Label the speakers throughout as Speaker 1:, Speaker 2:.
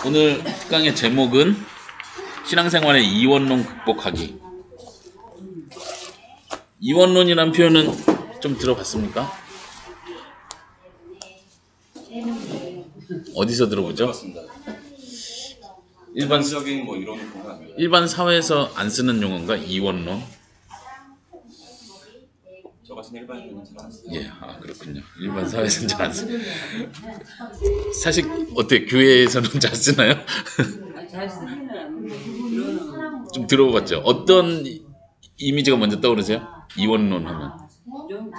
Speaker 1: 오늘 특강의 제목은 신앙생활의 이원론 극복하기. 이원론이란 표현은 좀 들어봤습니까? 어디서 들어보죠?
Speaker 2: 일반적인 뭐 이런 거 아니에요?
Speaker 1: 일반 사회에서 안 쓰는 용어인가? 이원론?
Speaker 2: 저 같은 일반인은 잘 안 써요.
Speaker 1: 예, 그렇군요. 일반 사회에서는 잘 안 쓰요. 사실 어떻게 교회에서는 잘 쓰나요?
Speaker 3: 잘 쓰기는 않는데
Speaker 1: 좀 들어봤죠? 어떤 이미지가 먼저 떠오르세요? 이원론 하면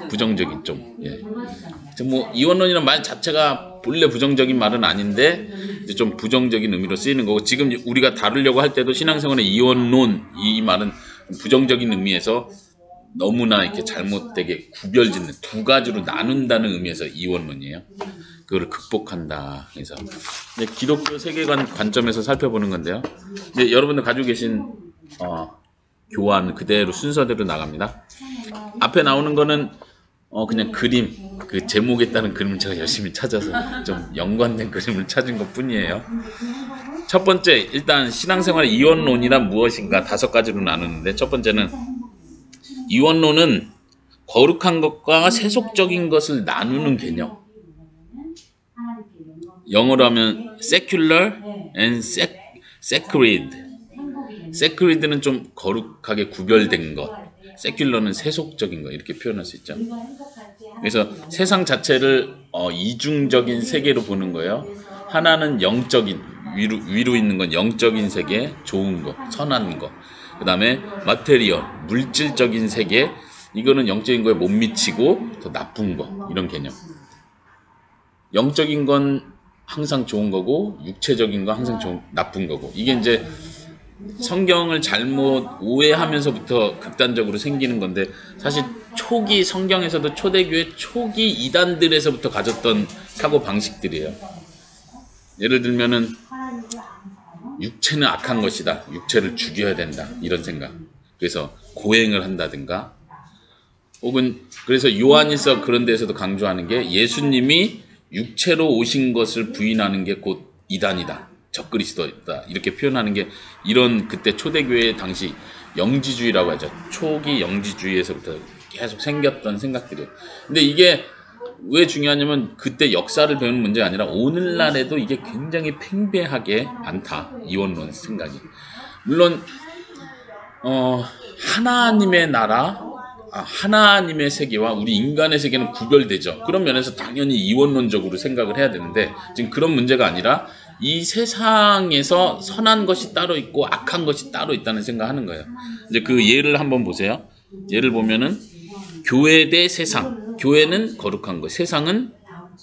Speaker 1: 부정적인 좀. 예. 뭐 이원론이라는 말 자체가 본래 부정적인 말은 아닌데 이제 좀 부정적인 의미로 쓰이는 거고, 지금 우리가 다루려고 할 때도 신앙생활의 이원론, 이 말은 부정적인 의미에서 너무나 이렇게 잘못되게 구별짓는, 두 가지로 나눈다는 의미에서 이원론이에요. 그거를 극복한다. 그래서 이제 기독교 세계관 관점에서 살펴보는 건데요. 이제 여러분들 가지고 계신 교환 그대로 순서대로 나갑니다. 앞에 나오는 거는 그냥 그림, 그 제목에 따른 그림을 제가 열심히 찾아서 좀 연관된 그림을 찾은 것 뿐이에요. 첫 번째, 일단 신앙생활의 이원론이란 무엇인가 5가지로 나누는데, 첫 번째는 이원론은 거룩한 것과 세속적인 것을 나누는 개념. 영어로 하면 secular and sacred. sacred는 좀 거룩하게 구별된 것, secular는 세속적인 것, 이렇게 표현할 수 있죠. 그래서 세상 자체를 이중적인 세계로 보는 거예요. 하나는 영적인, 위로 있는 건 영적인 세계, 좋은 거, 선한 거. 그 다음에 마테리얼, 물질적인 세계, 이거는 영적인 거에 못 미치고 더 나쁜 거, 이런 개념. 영적인 건 항상 좋은 거고, 육체적인 건 항상 나쁜 거고. 이게 이제 성경을 잘못 오해하면서부터 극단적으로 생기는 건데, 사실 초기 성경에서도 초대교회 초기 이단들에서부터 가졌던 사고 방식들이에요. 예를 들면은 육체는 악한 것이다, 육체를 죽여야 된다, 이런 생각. 그래서 고행을 한다든가, 혹은 그래서 요한일서 그런 데에서도 강조하는 게, 예수님이 육체로 오신 것을 부인하는 게 곧 이단이다, 적그리스도다, 이렇게 표현하는 게 이런 그때 초대교회 당시 영지주의라고 하죠. 초기 영지주의에서부터 계속 생겼던 생각들이에요. 근데 이게 왜 중요하냐면, 그때 역사를 배우는 문제가 아니라 오늘날에도 이게 굉장히 팽배하게 많다, 이원론 생각이. 물론 하나님의 나라, 하나님의 세계와 우리 인간의 세계는 구별되죠. 그런 면에서 당연히 이원론적으로 생각을 해야 되는데, 지금 그런 문제가 아니라 이 세상에서 선한 것이 따로 있고 악한 것이 따로 있다는 생각하는 거예요. 이제 그 예를 한번 보세요. 예를 보면은 교회 대 세상. 교회는 거룩한 것, 세상은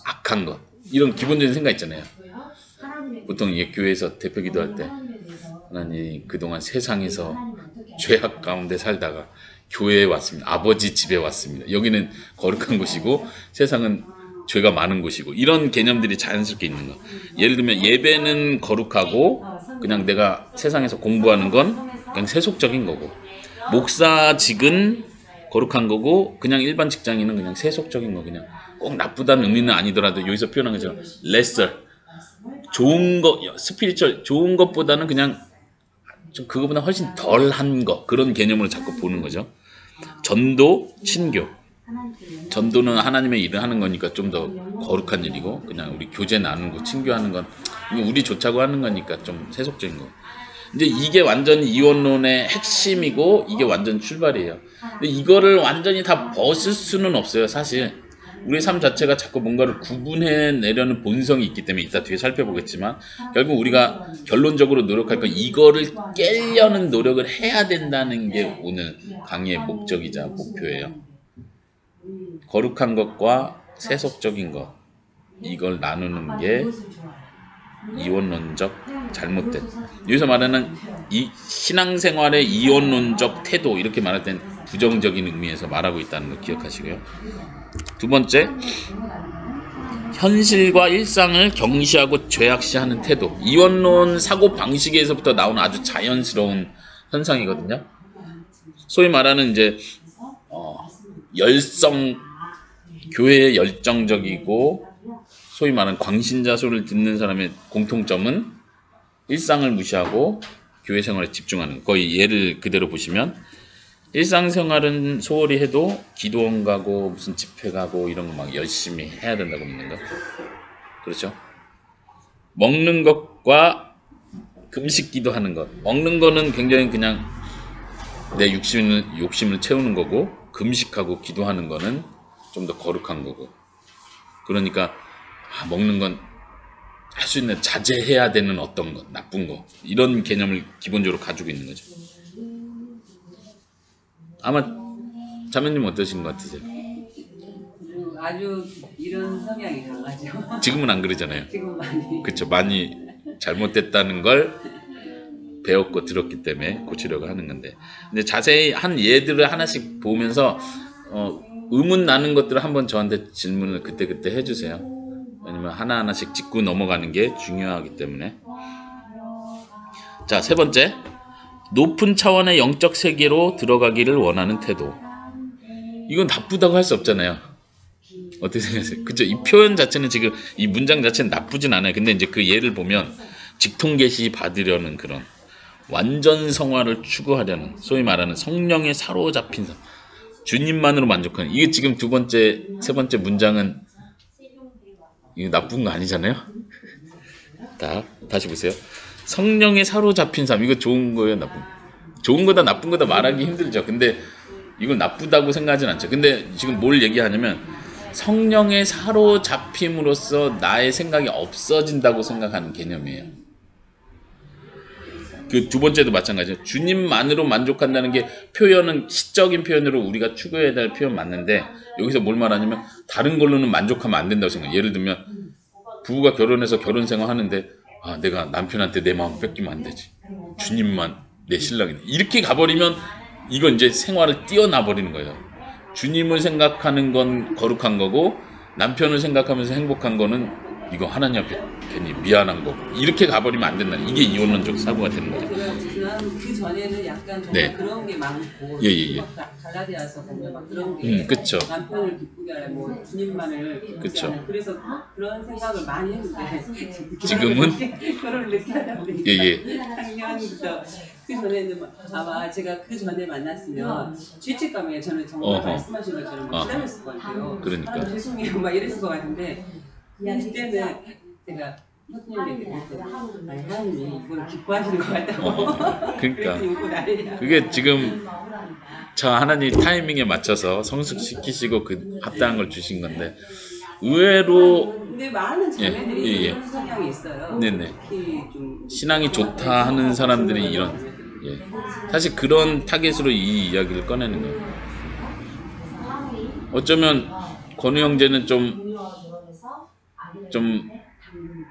Speaker 1: 악한 것. 이런 기본적인 생각 있잖아요. 보통 이게 교회에서 대표 기도할 때, 하나님 그동안 세상에서 죄악 가운데 살다가 교회에 왔습니다. 아버지 집에 왔습니다. 여기는 거룩한 곳이고 세상은 죄가 많은 곳이고, 이런 개념들이 자연스럽게 있는 거. 예를 들면 예배는 거룩하고 그냥 내가 세상에서 공부하는 건 그냥 세속적인 거고, 목사직은 거룩한 거고 그냥 일반 직장인은 그냥 세속적인 거. 그냥 꼭 나쁘다는 의미는 아니더라도 여기서 표현한 것처럼 lesser, 좋은 거, 스피리추얼, 좋은 것보다는 그냥 좀 그거보다 훨씬 덜한 거, 그런 개념으로 자꾸 보는 거죠. 전도, 친교. 전도는 하나님의 일을 하는 거니까 좀 더 거룩한 일이고, 그냥 우리 교제 나누고 친교하는 건 우리 좋자고 하는 거니까 좀 세속적인 거. 근데 이게 완전히 이원론의 핵심이고 이게 완전 출발이에요. 근데 이거를 완전히 다 벗을 수는 없어요. 사실 우리의 삶 자체가 자꾸 뭔가를 구분해내려는 본성이 있기 때문에, 이따 뒤에 살펴보겠지만, 결국 우리가 결론적으로 노력할 건 이거를 깨려는 노력을 해야 된다는 게 오늘 강의의 목적이자 목표예요. 거룩한 것과 세속적인 것, 이걸 나누는 게 이원론적 잘못된, 여기서 말하는 이 신앙생활의 이원론적 태도, 이렇게 말할 땐 부정적인 의미에서 말하고 있다는 걸 기억하시고요. 두 번째, 현실과 일상을 경시하고 죄악시하는 태도. 이원론 사고 방식에서부터 나오는 아주 자연스러운 현상이거든요. 소위 말하는 이제 교회에 열정적이고, 소위 말하는 광신자소를 듣는 사람의 공통점은 일상을 무시하고 교회 생활에 집중하는 거. 거의 예를 그대로 보시면 일상생활은 소홀히 해도 기도원 가고 무슨 집회 가고 이런 거 막 열심히 해야 된다고 믿는 거. 그렇죠? 먹는 것과 금식 기도하는 것. 먹는 거는 굉장히 그냥 내 욕심을 채우는 거고, 금식하고 기도하는 거는 좀 더 거룩한 거고. 그러니까 먹는 건 할 수 있는 자제해야 되는 어떤 것, 나쁜 거, 이런 개념을 기본적으로 가지고 있는 거죠. 아마 자매님 어떠신 것 같으세요?
Speaker 3: 아주 이런 성향이 강하죠.
Speaker 1: 지금은 안 그러잖아요.
Speaker 3: 지금 많이.
Speaker 1: 그렇죠. 많이 잘못됐다는 걸 배웠고 들었기 때문에 고치려고 하는 건데, 근데 자세히 한 예들을 하나씩 보면서 의문 나는 것들을 한번 저한테 질문을 그때그때 해주세요. 왜냐면 하나하나씩 짚고 넘어가는 게 중요하기 때문에. 자, 세 번째, 높은 차원의 영적 세계로 들어가기를 원하는 태도. 이건 나쁘다고 할 수 없잖아요. 어떻게 생각하세요? 그죠? 이 표현 자체는 지금 이 문장 자체는 나쁘진 않아요. 근데 이제 그 예를 보면 직통계시 받으려는 그런 완전 성화를 추구하려는, 소위 말하는 성령에 사로잡힌 삶, 주님만으로 만족하는. 이게 지금 세 번째 문장은 이거 나쁜 거 아니잖아요. 다시 보세요. 성령에 사로잡힌 삶, 이거 좋은 거예요, 나쁜 거? 좋은 거다 나쁜 거다 말하기 힘들죠. 근데 이걸 나쁘다고 생각하진 않죠. 근데 지금 뭘 얘기하냐면 성령에 사로잡힘으로써 나의 생각이 없어진다고 생각하는 개념이에요. 그 두 번째도 마찬가지예요. 주님만으로 만족한다는 게 표현은 시적인 표현으로 우리가 추구해야 될 표현 맞는데, 여기서 뭘 말하냐면 다른 걸로는 만족하면 안 된다고 생각해요. 예를 들면 부부가 결혼해서 결혼 생활하는데 내가 남편한테 내 마음 뺏기면 안 되지, 주님만 내 신랑이다, 이렇게 가버리면 이건 이제 생활을 뛰어나 버리는 거예요. 주님을 생각하는 건 거룩한 거고, 남편을 생각하면서 행복한 거는 이거 하나님 앞에 괜히 미안한 거고, 이렇게 가버리면 안 된다. 이게 이원론적 사고가 되는 거죠.
Speaker 3: 그 전에는 약간
Speaker 1: 네.
Speaker 3: 그런 게 많고,
Speaker 1: 예.
Speaker 3: 갈라디아서 보면 막 그런 게
Speaker 1: 그쵸.
Speaker 3: 남편을 기쁘게 하라, 뭐 주님만을 기쁘게
Speaker 1: 그쵸.
Speaker 3: 하라. 그래서 그런 생각을 많이 했는데
Speaker 1: 지금은
Speaker 3: 결혼을 늦게 하다 보니까 작년부터 그 전에는 아마 제가 그 전에 만났으면 죄책감에 저는 정말 말씀하신 것처럼 기다렸을 것 같아요.
Speaker 1: 그러니까.
Speaker 3: 죄송해요 막 이랬을 것 같은데, 그때는 제가 선생님에게 하나님이 이걸 기뻐하시는 것 같다고.
Speaker 1: 그러니까 그게 지금 저 하나님 타이밍에 맞춰서 성숙시키시고 그 합당한 걸 주신 건데, 의외로
Speaker 3: 근데 많은 자매들이
Speaker 1: 예.
Speaker 3: 이런 성향이 있어요.
Speaker 1: 네네.
Speaker 3: 좀
Speaker 1: 신앙이 좋다 하는 사람들이 이런, 사실 그런 타겟으로 이 이야기를 꺼내는 거예요. 어쩌면 건우 형제는 좀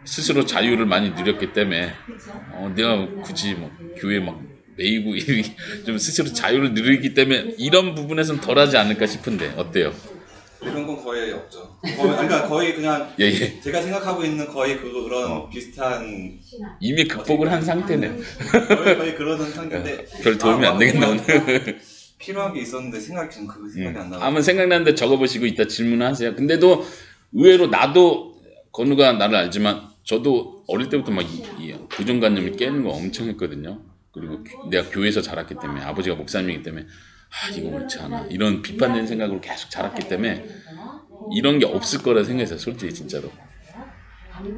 Speaker 1: 스스로 자유를 많이 누렸기 때문에 내가 굳이 뭐 교회 막 매이고 좀 스스로 자유를 누리기 때문에 이런 부분에서는 덜하지 않을까 싶은데 어때요?
Speaker 2: 이런 건 거의 없죠. 그러니까 거의 그냥
Speaker 1: 예.
Speaker 2: 제가 생각하고 있는 거의 그런 비슷한,
Speaker 1: 이미 극복을 한 상태네요.
Speaker 2: 거의 그런 상태인데
Speaker 1: 별 도움이 안 되겠네 오늘.
Speaker 2: 필요한 게 있었는데 지금 그 생각이 안 나고.
Speaker 1: 한번 생각나는데 적어보시고 이따 질문하세요. 근데도 의외로 나도, 건우가 나를 알지만 저도 어릴 때부터 막 이 고정관념을 깨는 거 엄청 했거든요. 그리고 내가 교회에서 자랐기 때문에, 아버지가 목사님이기 때문에 이거 옳지 않아, 이런 비판되는 생각으로 계속 자랐기 때문에 이런 게 없을 거라 생각했어요, 솔직히 진짜로.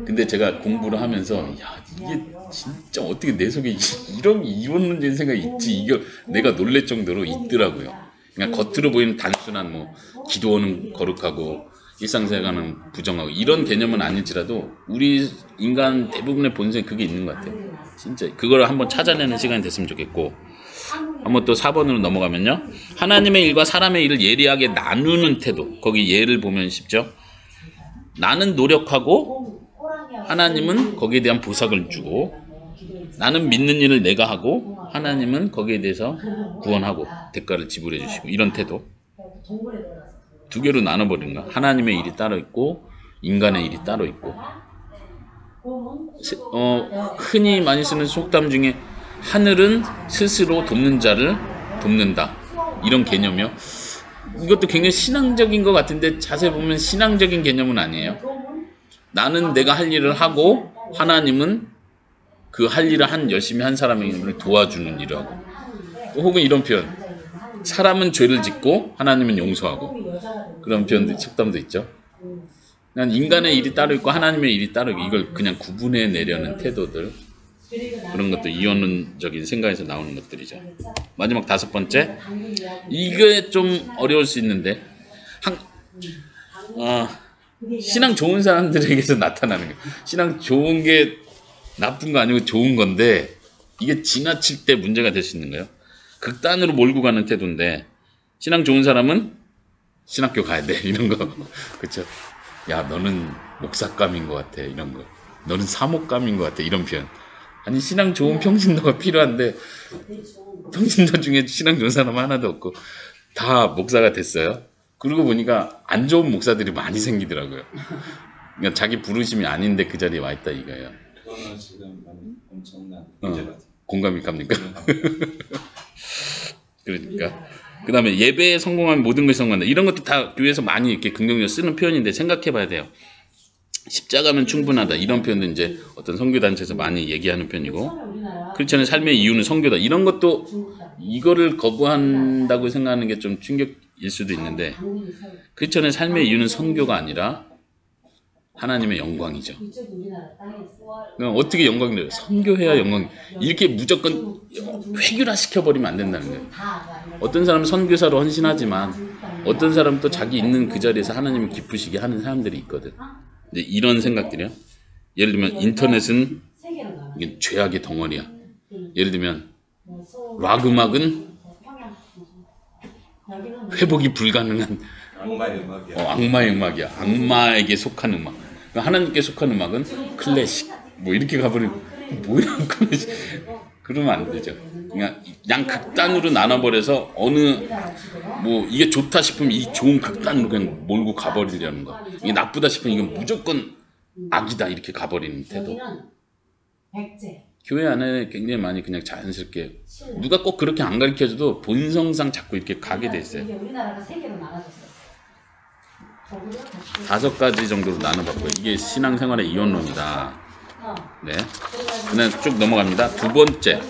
Speaker 1: 근데 제가 공부를 하면서 이게 진짜 어떻게 내 속에 이런 이원론적인 생각이 있지, 이거 내가 놀랄 정도로 있더라고요. 그냥 겉으로 보이는 단순한 뭐 기도하는 거룩하고 일상생활은 부정하고 이런 개념은 아닐지라도 우리 인간 대부분의 본성에 그게 있는 것 같아요. 진짜 그걸 한번 찾아내는 시간이 됐으면 좋겠고, 한번 또 4번으로 넘어가면요, 하나님의 일과 사람의 일을 예리하게 나누는 태도. 거기 예를 보면 쉽죠. 나는 노력하고 하나님은 거기에 대한 보상을 주고, 나는 믿는 일을 내가 하고 하나님은 거기에 대해서 구원하고 대가를 지불해 주시고, 이런 태도. 두 개로 나눠버리는 거야. 하나님의 일이 따로 있고 인간의 일이 따로 있고. 흔히 많이 쓰는 속담 중에 하늘은 스스로 돕는 자를 돕는다, 이런 개념이요. 이것도 굉장히 신앙적인 것 같은데 자세히 보면 신앙적인 개념은 아니에요. 나는 내가 할 일을 하고 하나님은 그 할 일을 열심히 한 사람을 도와주는 일을 하고, 또 혹은 이런 표현, 사람은 죄를 짓고 하나님은 용서하고, 그런 표현도 속담도 있죠. 그냥 인간의 일이 따로 있고 하나님의 일이 따로 있고, 이걸 그냥 구분해 내려는 태도들, 그런 것도 이원론적인 생각에서 나오는 것들이죠. 마지막 5번째, 이게 좀 어려울 수 있는데 신앙 좋은 사람들에게서 나타나는 거예요. 신앙 좋은 게 나쁜 거 아니고 좋은 건데 이게 지나칠 때 문제가 될 수 있는 거예요. 극단으로 몰고 가는 태도인데, 신앙 좋은 사람은 신학교 가야 돼 이런 거, 그렇죠? 야, 너는 목사감인 것 같아 이런 거, 너는 사목감인 것 같아 이런 표현. 아니, 신앙 좋은 평신도가 필요한데 평신도 중에 신앙 좋은 사람 하나도 없고 다 목사가 됐어요. 그러고 보니까 안 좋은 목사들이 많이 생기더라고요. 그러니까 자기 부르심이 아닌데 그 자리에 와 있다 이거예요.
Speaker 2: 그거는 지금 엄청난 문제 같아요.
Speaker 1: 공감이 갑니까? 그러니까 그 다음에 예배에 성공하면 모든 것이 성공한다, 이런 것도 다 교회에서 많이 이렇게 긍정적으로 쓰는 표현인데, 생각해 봐야 돼요. 십자가면 충분하다, 이런 표현도 이제 어떤 선교단체에서 많이 얘기하는 편이고, 크리스천의 삶의 이유는 선교다, 이런 것도 이거를 거부한다고 생각하는 게 좀 충격일 수도 있는데, 크리스천의 삶의 이유는 선교가 아니라 하나님의 영광이죠. 그럼 어떻게 영광이 돼요? 선교해야 영광이. 이렇게 무조건 획일화 시켜버리면 안 된다는 거예요. 어떤 사람은 선교사로 헌신하지만 어떤 사람은 또 자기 있는 그 자리에서 하나님을 기쁘시게 하는 사람들이 있거든. 이제 이런 생각들이요. 예를 들면 인터넷은 이게 죄악의 덩어리야. 예를 들면 락 음악은 회복이 불가능한
Speaker 2: 악마의 음악이야.
Speaker 1: 악마의 음악이야. 악마에게 속한 음악. 하나님께 속한 음악은 클래식. 뭐 이렇게 가버리면 뭐야 클래식. 그러면 안 되죠. 그냥 극단으로 나눠버려서 어느 뭐 이게 좋다 싶으면 이 좋은 극단으로 그냥 몰고 가버리려는 거. 이게 나쁘다 싶으면 이건 무조건 악이다 이렇게 가버리는 태도. 교회 안에 굉장히 많이 그냥 자연스럽게 누가 꼭 그렇게 안 가르쳐줘도 본성상 자꾸 이렇게 가게 돼 있어요. 5가지 정도로 나눠봤고요. 이게 신앙생활의 이원론이다. 네. 그냥 쭉 넘어갑니다. 2번째,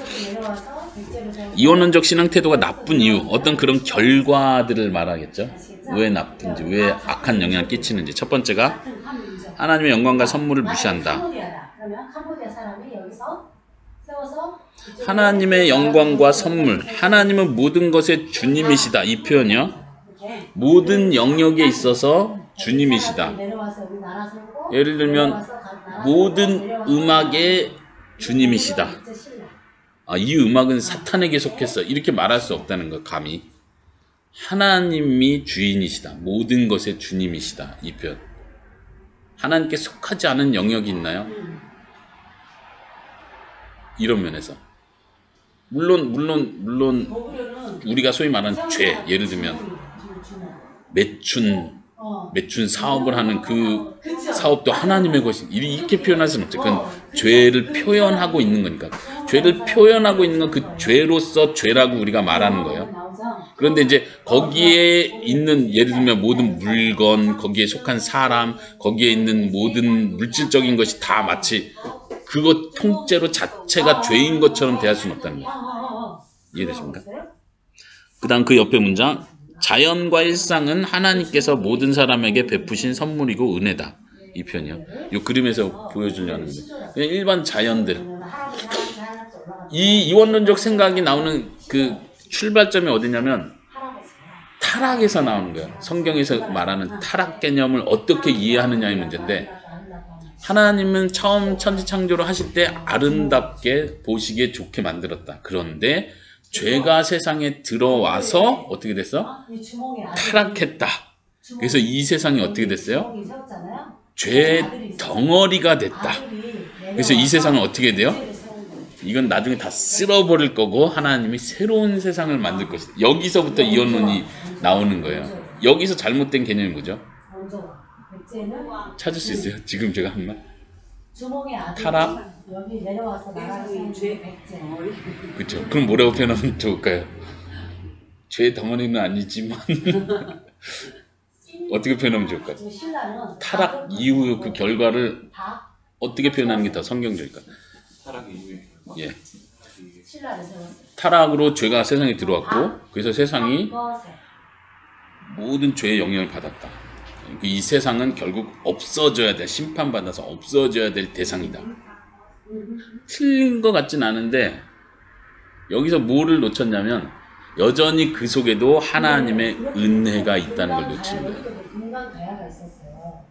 Speaker 1: 이원론적 신앙 태도가 나쁜 이유, 어떤 그런 결과들을 말하겠죠. 왜 나쁜지, 왜 악한 영향을 끼치는지. 첫 번째가 하나님의 영광과 선물을 무시한다. 하나님의 영광과 선물, 하나님은 모든 것의 주님이시다, 이 표현이요. 모든 영역에 있어서 주님이시다. 예를 들면 모든 음악의 주님이시다. 이 음악은 사탄에게 속했어, 이렇게 말할 수 없다는 거. 감히 하나님이 주인이시다, 모든 것의 주님이시다, 이 표현. 하나님께 속하지 않은 영역이 있나요? 이런 면에서 물론 우리가 소위 말하는 죄, 예를 들면 매춘 사업을 하는 그 사업도 하나님의 것이, 이렇게 표현할 수는 없죠. 그건 죄를 표현하고 있는 거니까. 죄를 표현하고 있는 건 그 죄로서 죄라고 우리가 말하는 거예요. 그런데 이제 거기에 있는, 예를 들면 모든 물건, 거기에 속한 사람, 거기에 있는 모든 물질적인 것이 다 마치 그것 통째로 자체가 죄인 것처럼 대할 수는 없다는 거예요. 이해되십니까? 그 다음 그 옆에 문장, 자연과 일상은 하나님께서 모든 사람에게 베푸신 선물이고 은혜다, 이 표현이요. 이 그림에서 보여주려는데 그냥 일반 자연들. 이 이원론적 생각이 나오는 그 출발점이 어디냐면 타락에서 나오는 거예요. 성경에서 말하는 타락 개념을 어떻게 이해하느냐의 문제인데, 하나님은 처음 천지창조를 하실 때 아름답게 보시기에 좋게 만들었다. 그런데 죄가 세상에 들어와서 어떻게 됐어? 타락했다. 그래서 이 세상이 어떻게 됐어요? 죄 덩어리가 됐다. 그래서 이 세상은 어떻게 돼요? 이건 나중에 다 쓸어버릴 거고 하나님이 새로운 세상을 만들 것이다. 여기서부터 이원론이 나오는 거예요. 여기서 잘못된 개념이 뭐죠? 찾을 수 있어요? 지금 제가 한 말? 타락?
Speaker 4: 여기 내려와서 나가는 백제.
Speaker 1: 그렇죠. 그럼 뭐라고 표현하면 좋을까요? 죄 덩어리는 아니지만 어떻게 표현하면 좋을까요? 타락 이후 그 결과를 어떻게 표현하는 게 더 성경적일까요?
Speaker 2: 타락 이후에
Speaker 1: 예.
Speaker 4: 신라를 세웠어요.
Speaker 1: 타락으로 죄가 세상에 들어왔고 그래서 세상이
Speaker 4: 것에
Speaker 1: 모든 죄의 영향을 받았다. 이 세상은 결국 없어져야 될, 심판받아서 없어져야 될 대상이다. 틀린 것 같진 않은데 여기서 뭐를 놓쳤냐면 여전히 그 속에도 하나님의 은혜가 있다는 걸 놓친 거예요.
Speaker 4: 인간 가야가 있었어요.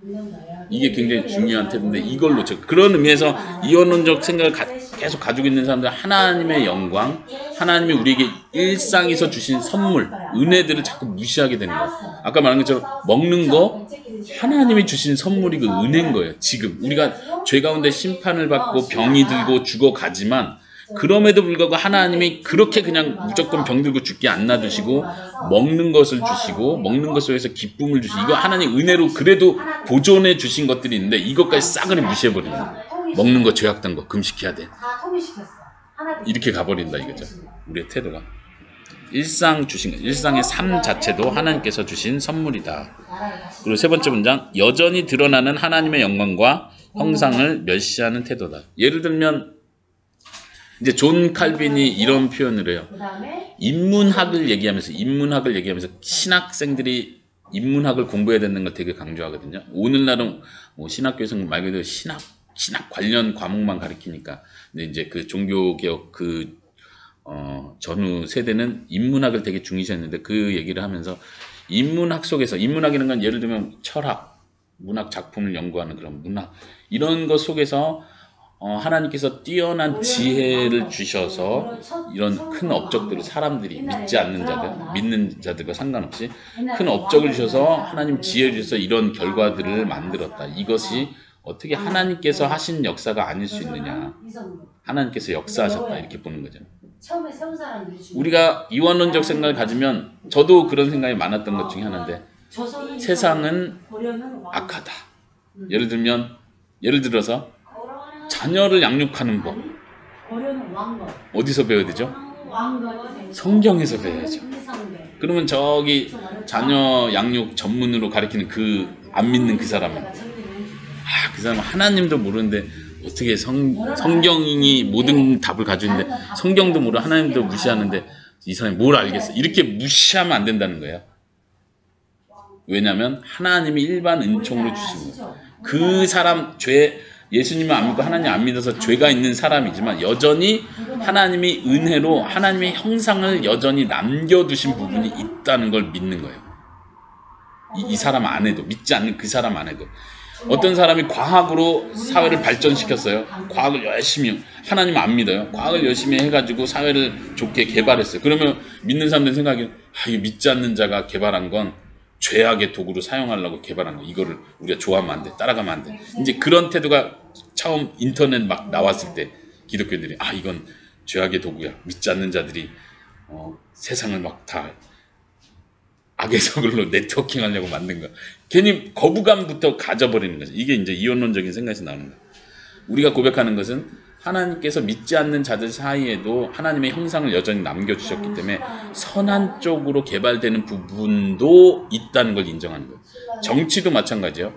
Speaker 4: 인간 가야.
Speaker 1: 이게 굉장히 중요한 태도인데 이걸 놓쳐. 그런 의미에서 이원론적 생각을 계속 가지고 있는 사람들 하나님의 영광, 하나님이 우리에게 일상에서 주신 선물, 은혜들을 자꾸 무시하게 되는 거예요. 아까 말한 것처럼 먹는 거 하나님이 주신 선물이 그 은혜인 거예요. 지금 우리가 죄 가운데 심판을 받고 병이 들고 죽어가지만 그럼에도 불구하고 하나님이 그렇게 그냥 무조건 병들고 죽게 안 놔두시고 먹는 것을 주시고 먹는 것 속에서 기쁨을 주시고 이거 하나님 은혜로 그래도 보존해 주신 것들이 있는데 이것까지 싸그리 무시해버리는 거예요. 먹는 거 죄악된 거 금식해야 돼.
Speaker 4: 다 통일시켰어. 하나
Speaker 1: 이렇게 가버린다 이거죠. 우리의 태도가. 일상 주신 것, 일상의 삶 자체도 하나님께서 주신 선물이다. 그리고 세 번째 문장, 여전히 드러나는 하나님의 영광과 형상을 멸시하는 태도다. 예를 들면 이제 존 칼빈이 이런 표현을 해요.
Speaker 4: 그다음에
Speaker 1: 인문학을 얘기하면서 신학생들이 인문학을 공부해야 되는 걸 되게 강조하거든요. 오늘날은 뭐 신학교에서 말 그대로 신학 관련 과목만 가르치니까. 근데 이제 그 종교개혁 전후 세대는 인문학을 되게 중시했는데 그 얘기를 하면서 인문학 속에서 인문학이라는 건 예를 들면 철학, 문학 작품을 연구하는 그런 문학 이런 것 속에서 하나님께서 뛰어난 지혜를 주셔서 이런 큰 업적들을 사람들이 믿지 않는 자들, 믿는 자들과 상관없이 큰 업적을 주셔서 하나님 지혜를 주셔서 이런 결과들을 만들었다. 이것이 어떻게 하나님께서 하신 역사가 아닐 수 있느냐. 하나님께서 역사하셨다. 이렇게 보는 거죠.
Speaker 4: 처음에 세운 사람들이
Speaker 1: 우리가 이원론적 생각을 가지면 저도 그런 생각이 많았던 것 중에 하나인데 세상은 악하다. 예를 들어서 자녀를 양육하는 법 어디서 배워야 되죠? 성경에서 배워야죠. 그러면 저기 자녀 양육 전문으로 가르치는 그 안 믿는 그 사람은 그 사람은 하나님도 모르는데 어떻게 성경이 모든 답을 가지고 있는데 성경도 모르고 하나님도 무시하는데 이 사람이 뭘 알겠어. 이렇게 무시하면 안 된다는 거예요. 왜냐하면 하나님이 일반 은총으로 주신 거예요. 그 사람 예수님을 안 믿고 하나님 안 믿어서 죄가 있는 사람이지만 여전히 하나님이 은혜로 하나님의 형상을 여전히 남겨두신 부분이 있다는 걸 믿는 거예요. 이 사람 안에도 믿지 않는 그 사람 안에도 어떤 사람이 과학으로 사회를 발전시켰어요. 과학을 열심히 하나님 안 믿어요. 과학을 열심히 해가지고 사회를 좋게 개발했어요. 그러면 믿는 사람들 생각이 이 믿지 않는 자가 개발한 건 죄악의 도구로 사용하려고 개발한 거. 이거를 우리가 좋아하면 안 돼. 따라가면 안 돼. 이제 그런 태도가 처음 인터넷 막 나왔을 때 기독교들이 이건 죄악의 도구야. 믿지 않는 자들이 세상을 막 다 악의 소굴로 네트워킹 하려고 만든 거. 괜히 거부감부터 가져버리는 거죠. 이게 이제 이원론적인 생각에서 나오는 거예요. 우리가 고백하는 것은 하나님께서 믿지 않는 자들 사이에도 하나님의 형상을 여전히 남겨주셨기 때문에 선한 쪽으로 개발되는 부분도 있다는 걸 인정하는 거예요. 정치도 마찬가지예요.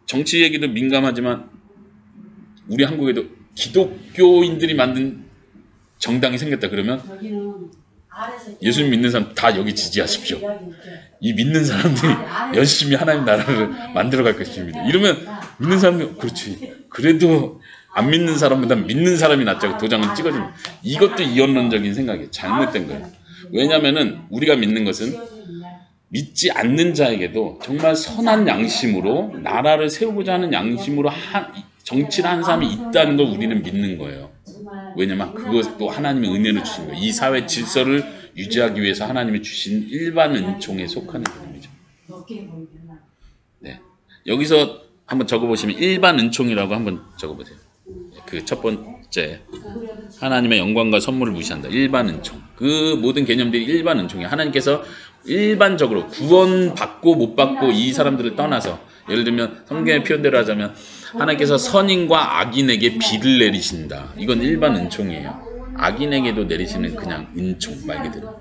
Speaker 1: 정치 얘기도 민감하지만 우리 한국에도 기독교인들이 만든 정당이 생겼다 그러면 예수님 믿는 사람 다 여기 지지하십시오. 이 믿는 사람들이 열심히 하나님 나라를 만들어갈 것입니다. 이러면 믿는 사람이 그렇지. 그래도 안 믿는 사람보다 믿는 사람이 낫자고 도장을 찍어줍니다. 이것도 이원론적인 생각이에요. 잘못된 거예요. 왜냐하면 우리가 믿는 것은 믿지 않는 자에게도 정말 선한 양심으로 나라를 세우고자 하는 양심으로 정치를 하는 사람이 있다는 걸 우리는 믿는 거예요. 왜냐면 그것도 하나님의 은혜를 주신 거예요. 이 사회 질서를 유지하기 위해서 하나님이 주신 일반 은총에 속하는 부분이죠. 네. 여기서 한번 적어보시면 일반 은총이라고 한번 적어보세요. 그 첫 번째 하나님의 영광과 선물을 무시한다. 일반 은총. 그 모든 개념들이 일반 은총이에요. 하나님께서 일반적으로 구원받고 못 받고 이 사람들을 떠나서 예를 들면 성경의 표현대로 하자면 하나님께서 선인과 악인에게 비를 내리신다. 이건 일반 은총이에요. 악인에게도 내리시는 그냥 은총 말 그대로.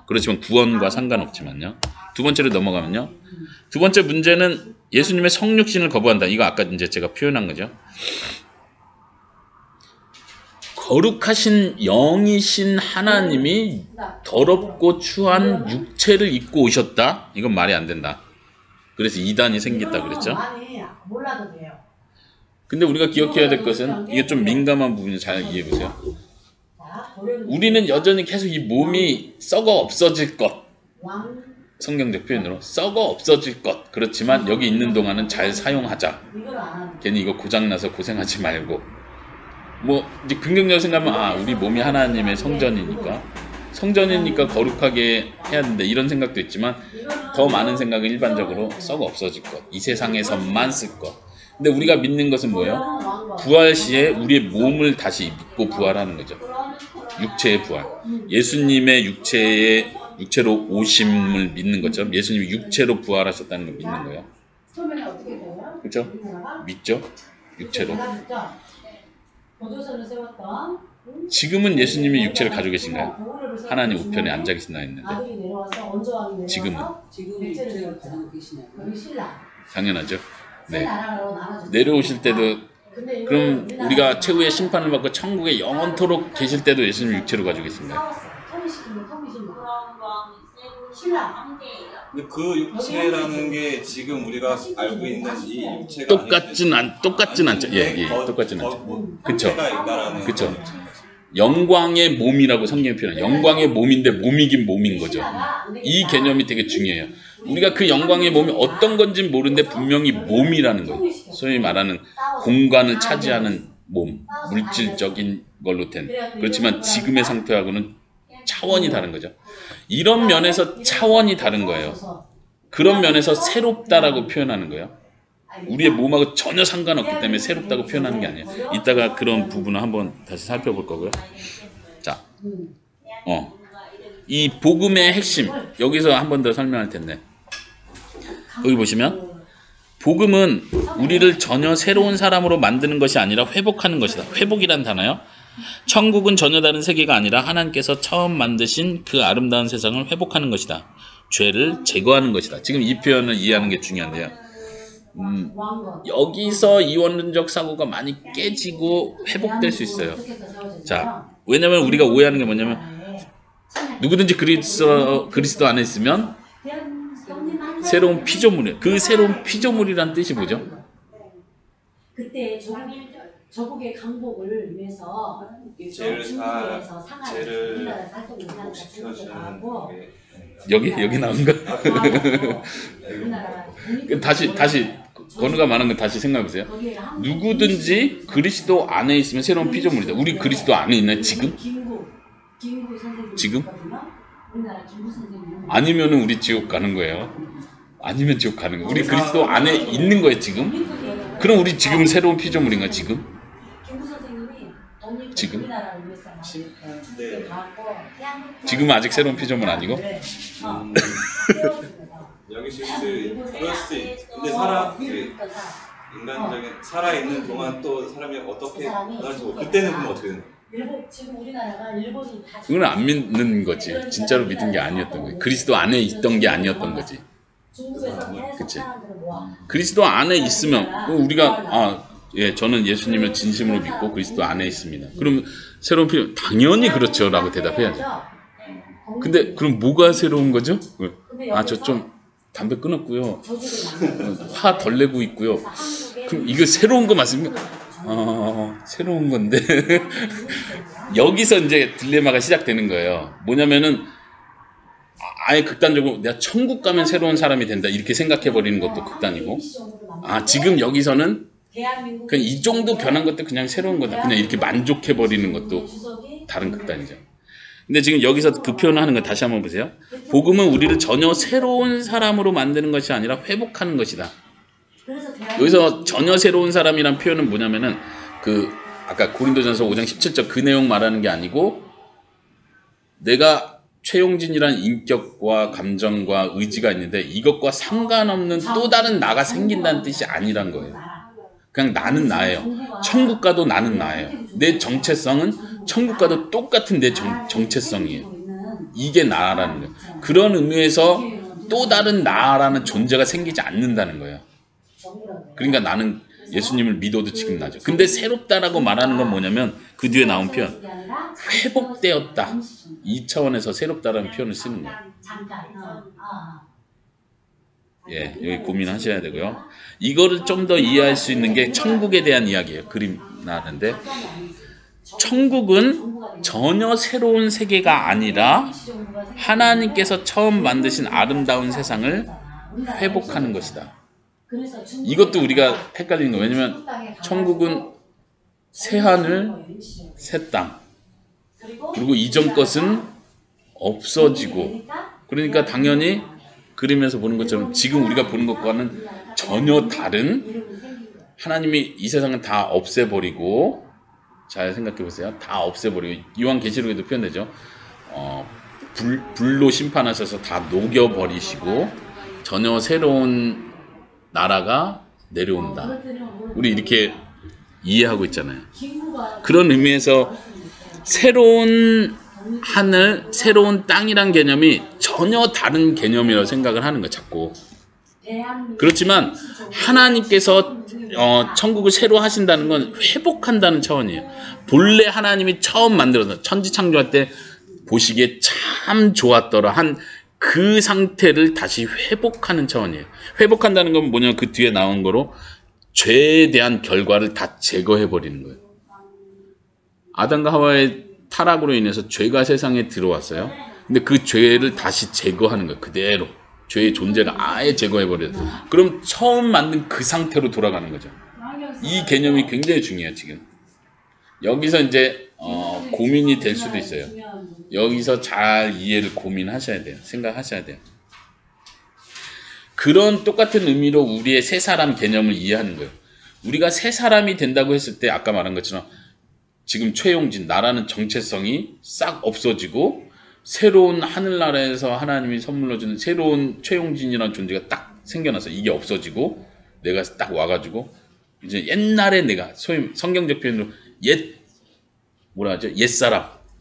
Speaker 1: 그렇지만 구원과 상관없지만요. 두 번째로 넘어가면요. 두 번째 문제는 예수님의 성육신을 거부한다. 이거 아까 이제 제가 표현한 거죠. 거룩하신 영이신 하나님이 더럽고 추한 육체를 입고 오셨다? 이건 말이 안 된다. 그래서 이단이 생겼다 그랬죠?
Speaker 4: 아니, 몰라도 돼요.
Speaker 1: 근데 우리가 기억해야 될 것은 이게 좀 민감한 부분이 잘 이해해 보세요. 우리는 여전히 계속 이 몸이 썩어 없어질 것, 성경적 표현으로 썩어 없어질 것. 그렇지만 여기 있는 동안은 잘 사용하자. 괜히 이거 고장나서 고생하지 말고. 뭐 이제 긍정적으로 생각하면 우리 몸이 하나님의 성전이니까 거룩하게 해야 된다 이런 생각도 있지만 더 많은 생각은 일반적으로 썩어 없어질 것, 이 세상에서만 쓸 것. 근데 우리가 믿는 것은 뭐예요? 부활 시에 우리의 몸을 다시 입고 부활하는 거죠. 육체의 부활. 예수님의 육체로 오심을 믿는 것처럼 예수님이 육체로 부활하셨다는 걸 믿는 거예요. 그렇죠? 믿죠? 육체로. 지금은 예수님이 육체를 가지고 계신가요? 하나님 우편에 앉아 계신다 했는데 지금은 당연하죠. 네. 내려오실 때도 그럼 우리가 최후의 심판을 받고 천국에 영원토록 계실 때도 예수님 육체로 가지고 계신가요?
Speaker 2: 근데 그 육체라는 게 지금 우리가 알고 있는 이 육체가
Speaker 1: 똑같진 않죠. 예, 똑같진 않죠. 그렇죠. 그렇죠. 영광의 몸이라고 성경이 표현해요. 영광의 몸인데 몸이긴 몸인 거죠. 이 개념이 되게 중요해요. 우리가 그 영광의 몸이 어떤 건지 모르는데 분명히 몸이라는 거예요. 소위 말하는 공간을 차지하는 몸, 물질적인 걸로 된. 그렇지만 지금의 상태하고는 차원이 다른 거죠. 이런 면에서 차원이 다른 거예요. 그런 면에서 새롭다라고 표현하는 거예요. 우리의 몸하고 전혀 상관없기 때문에 새롭다고 표현하는 게 아니에요. 이따가 그런 부분을 한번 다시 살펴볼 거고요. 자, 이 복음의 핵심 여기서 한 번 더 설명할 텐데 여기 보시면 복음은 우리를 전혀 새로운 사람으로 만드는 것이 아니라 회복하는 것이다. 회복이란 단어요. 천국은 전혀 다른 세계가 아니라 하나님께서 처음 만드신 그 아름다운 세상을 회복하는 것이다. 죄를 제거하는 것이다. 지금 이 표현을 이해하는 게 중요한데요. 여기서 이원론적 사고가 많이 깨지고 회복될 수 있어요. 자, 왜냐면 우리가 오해하는 게 뭐냐면 누구든지 그리스도 안에 있으면 새로운 피조물이에요. 그 새로운 피조물이란 뜻이 뭐죠?
Speaker 4: 그때 저국의 강복을 위해서
Speaker 2: 죄를
Speaker 1: 여기 나온 거. 다시 번호가 많은 거 다시 생각해 보세요. 누구든지 그리스도 안에 있으면 새로운 피조물이다. 우리 그리스도 안에 있나요? 지금? 지금? 아니면은 우리 지옥 가는 거예요. 아니면 지옥 가는 거예요. 우리 그리스도 안에 있는 거예요, 지금? 그럼 우리 지금 새로운 피조물인가, 지금? 지금? 지금은 아직 새로운 피조물 아니고?
Speaker 2: 여기 그럴 수도 있. 근데 인간적인 살아있는 동안 또 사람이 어떻게 그때는 그럼 어떻게 되는 거예요?
Speaker 4: 지금 우리나라가 일본이 다
Speaker 1: 그건 안 믿는 거지. 진짜로 믿은 게 아니었던 거지. 그리스도 안에 있던 게 아니었던 거지. 그치. 그리스도 안에 있으면 우리가 저는 예수님을 진심으로 믿고 그리스도 안에 있습니다. 그러면 새로운 피조 당연히 그렇죠 라고 대답해야죠. 근데 그럼 뭐가 새로운 거죠? 저 좀 담배 끊었고요. 화 덜 내고 있고요. 그럼 이거 새로운 거 맞습니까? 새로운 건데 여기서 이제 딜레마가 시작되는 거예요. 뭐냐면은 아예 극단적으로 내가 천국 가면 새로운 사람이 된다 이렇게 생각해 버리는 것도 극단이고, 지금 여기서는 그냥 이 정도 변한 것도 그냥 새로운 거다 그냥 이렇게 만족해 버리는 것도 다른 극단이죠. 근데 지금 여기서 그 표현을 하는 거 다시 한번 보세요. 복음은 우리를 전혀 새로운 사람으로 만드는 것이 아니라 회복하는 것이다. 여기서 전혀 새로운 사람이란 표현은 뭐냐면은 아까 고린도전서 5장 17절 그 내용 말하는 게 아니고 내가 최용진이란 인격과 감정과 의지가 있는데 이것과 상관없는 또 다른 나가 생긴다는 뜻이 아니란 거예요. 그냥 나는 나예요. 천국 가도 나는 나예요. 내 정체성은 천국 가도 똑같은 내 정체성이에요. 이게 나라는 거예요. 그런 의미에서 또 다른 나라는 존재가 생기지 않는다는 거예요. 그러니까 나는 예수님을 믿어도 지금 나죠. 근데 새롭다라고 말하는 건 뭐냐면 그 뒤에 나온 표현 회복되었다. 이 차원에서 새롭다라는 표현을 쓰는 거예요. 예, 여기 고민하셔야 되고요. 이거를 좀 더 이해할 수 있는 게 천국에 대한 이야기예요. 그림 나왔는데 천국은 전혀 새로운 세계가 아니라 하나님께서 처음 만드신 아름다운 세상을 회복하는 것이다. 이것도 우리가 헷갈리는 거예요. 왜냐면 천국은 새 하늘, 새 땅, 그리고 이전 것은 없어지고, 그러니까 당연히 그림에서 보는 것처럼 지금 우리가 보는 것과는 전혀 다른, 하나님이 이 세상은 다 없애버리고, 잘 생각해 보세요. 다 없애버리고, 요한계시록에도 표현되죠. 불로 심판하셔서 다 녹여버리시고 전혀 새로운 나라가 내려온다. 우리 이렇게 이해하고 있잖아요. 그런 의미에서 새로운 하늘, 새로운 땅이란 개념이 전혀 다른 개념이라고 생각을 하는 거예요. 자꾸. 그렇지만 하나님께서 천국을 새로 하신다는 건 회복한다는 차원이에요. 본래 하나님이 처음 만들어서 천지 창조할 때 보시기에 참 좋았더라 한 그 상태를 다시 회복하는 차원이에요. 회복한다는 건 뭐냐면 그 뒤에 나온 거로 죄에 대한 결과를 다 제거해버리는 거예요. 아담과 하와의 타락으로 인해서 죄가 세상에 들어왔어요. 근데 그 죄를 다시 제거하는 거예요. 그대로. 죄의 존재를 아예 제거해버려요. 그럼 처음 만든 그 상태로 돌아가는 거죠. 이 개념이 굉장히 중요해요. 지금. 여기서 이제 고민이 될 수도 있어요. 여기서 잘 이해를 고민하셔야 돼요. 생각하셔야 돼요. 그런 똑같은 의미로 우리의 새 사람 개념을 이해하는 거예요. 우리가 새 사람이 된다고 했을 때 아까 말한 것처럼 지금 최용진, 나라는 정체성이 싹 없어지고 새로운 하늘나라에서 하나님이 선물로 주는 새로운 최용진이라는 존재가 딱 생겨나서 이게 없어지고 내가 딱 와가지고 이제 옛날에 내가 소위 성경적 표현으로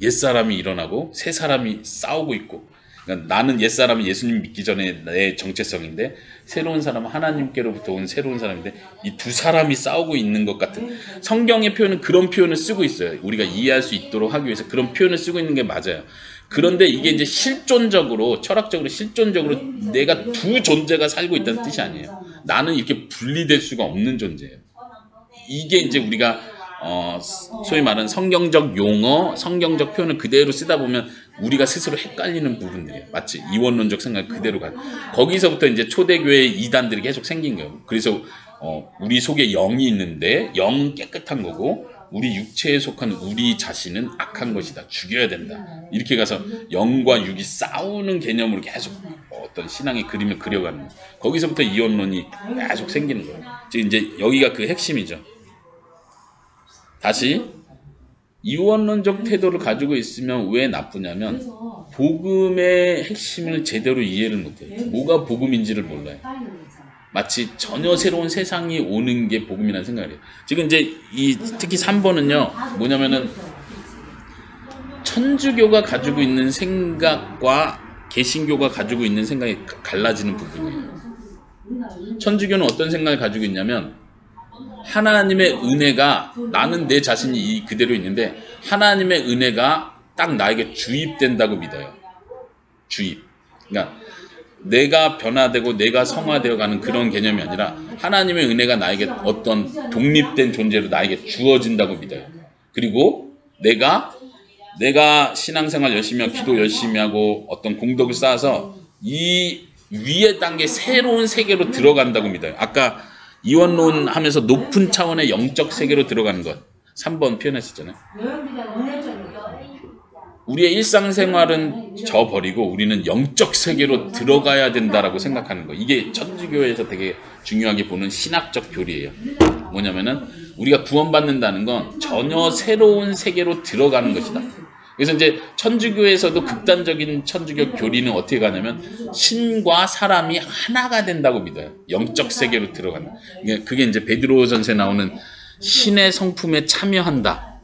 Speaker 1: 옛사람이 일어나고 새 사람이 싸우고 있고, 그러니까 나는 옛사람은 예수님 믿기 전에 내 정체성인데 새로운 사람은 하나님께로부터 온 새로운 사람인데 이 두 사람이 싸우고 있는 것 같은 성경의 표현은 그런 표현을 쓰고 있어요. 우리가 이해할 수 있도록 하기 위해서 그런 표현을 쓰고 있는 게 맞아요. 그런데 이게 이제 실존적으로 철학적으로 실존적으로 내가 두 존재가 살고 있다는 뜻이 아니에요. 나는 이렇게 분리될 수가 없는 존재예요. 이게 이제 우리가 소위 말하는 성경적 용어, 성경적 표현을 그대로 쓰다 보면 우리가 스스로 헷갈리는 부분들이에요. 마치 이원론적 생각 그대로 가요. 거기서부터 이제 초대교회 이단들이 계속 생긴 거예요. 그래서 우리 속에 영이 있는데 영은 깨끗한 거고 우리 육체에 속한 우리 자신은 악한 것이다. 죽여야 된다. 이렇게 가서 영과 육이 싸우는 개념으로 계속 어떤 신앙의 그림을 그려가는 거예요. 거기서부터 이원론이 계속 생기는 거예요. 지금 이제 여기가 그 핵심이죠. 다시 이원론적 태도를 가지고 있으면 왜 나쁘냐면 복음의 핵심을 제대로 이해를 못해요. 뭐가 복음인지를 몰라요. 마치 전혀 새로운 세상이 오는 게 복음이라는 생각을 해요. 지금 이제 특히 3번은요 뭐냐면은 천주교가 가지고 있는 생각과 개신교가 가지고 있는 생각이 갈라지는 부분이에요. 천주교는 어떤 생각을 가지고 있냐면 하나님의 은혜가 나는 내 자신이 그대로 있는데 하나님의 은혜가 딱 나에게 주입된다고 믿어요. 주입. 그러니까 내가 변화되고 내가 성화되어가는 그런 개념이 아니라 하나님의 은혜가 나에게 어떤 독립된 존재로 나에게 주어진다고 믿어요. 그리고 내가 신앙생활 열심히 하고 기도 열심히 하고 어떤 공덕을 쌓아서 이 위의 단계 새로운 세계로 들어간다고 믿어요. 아까 이원론 하면서 높은 차원의 영적 세계로 들어가는 것 3번 표현했었잖아요. 우리의 일상생활은 저버리고 우리는 영적 세계로 들어가야 된다라고 생각하는 거. 이게 천주교에서 되게 중요하게 보는 신학적 교리예요. 뭐냐면은 우리가 구원받는다는 건 전혀 새로운 세계로 들어가는 것이다. 그래서 이제 천주교에서도 극단적인 천주교 교리는 어떻게 가냐면 신과 사람이 하나가 된다고 믿어요. 영적 세계로 들어간다. 그게 이제 베드로전서에 나오는 신의 성품에 참여한다.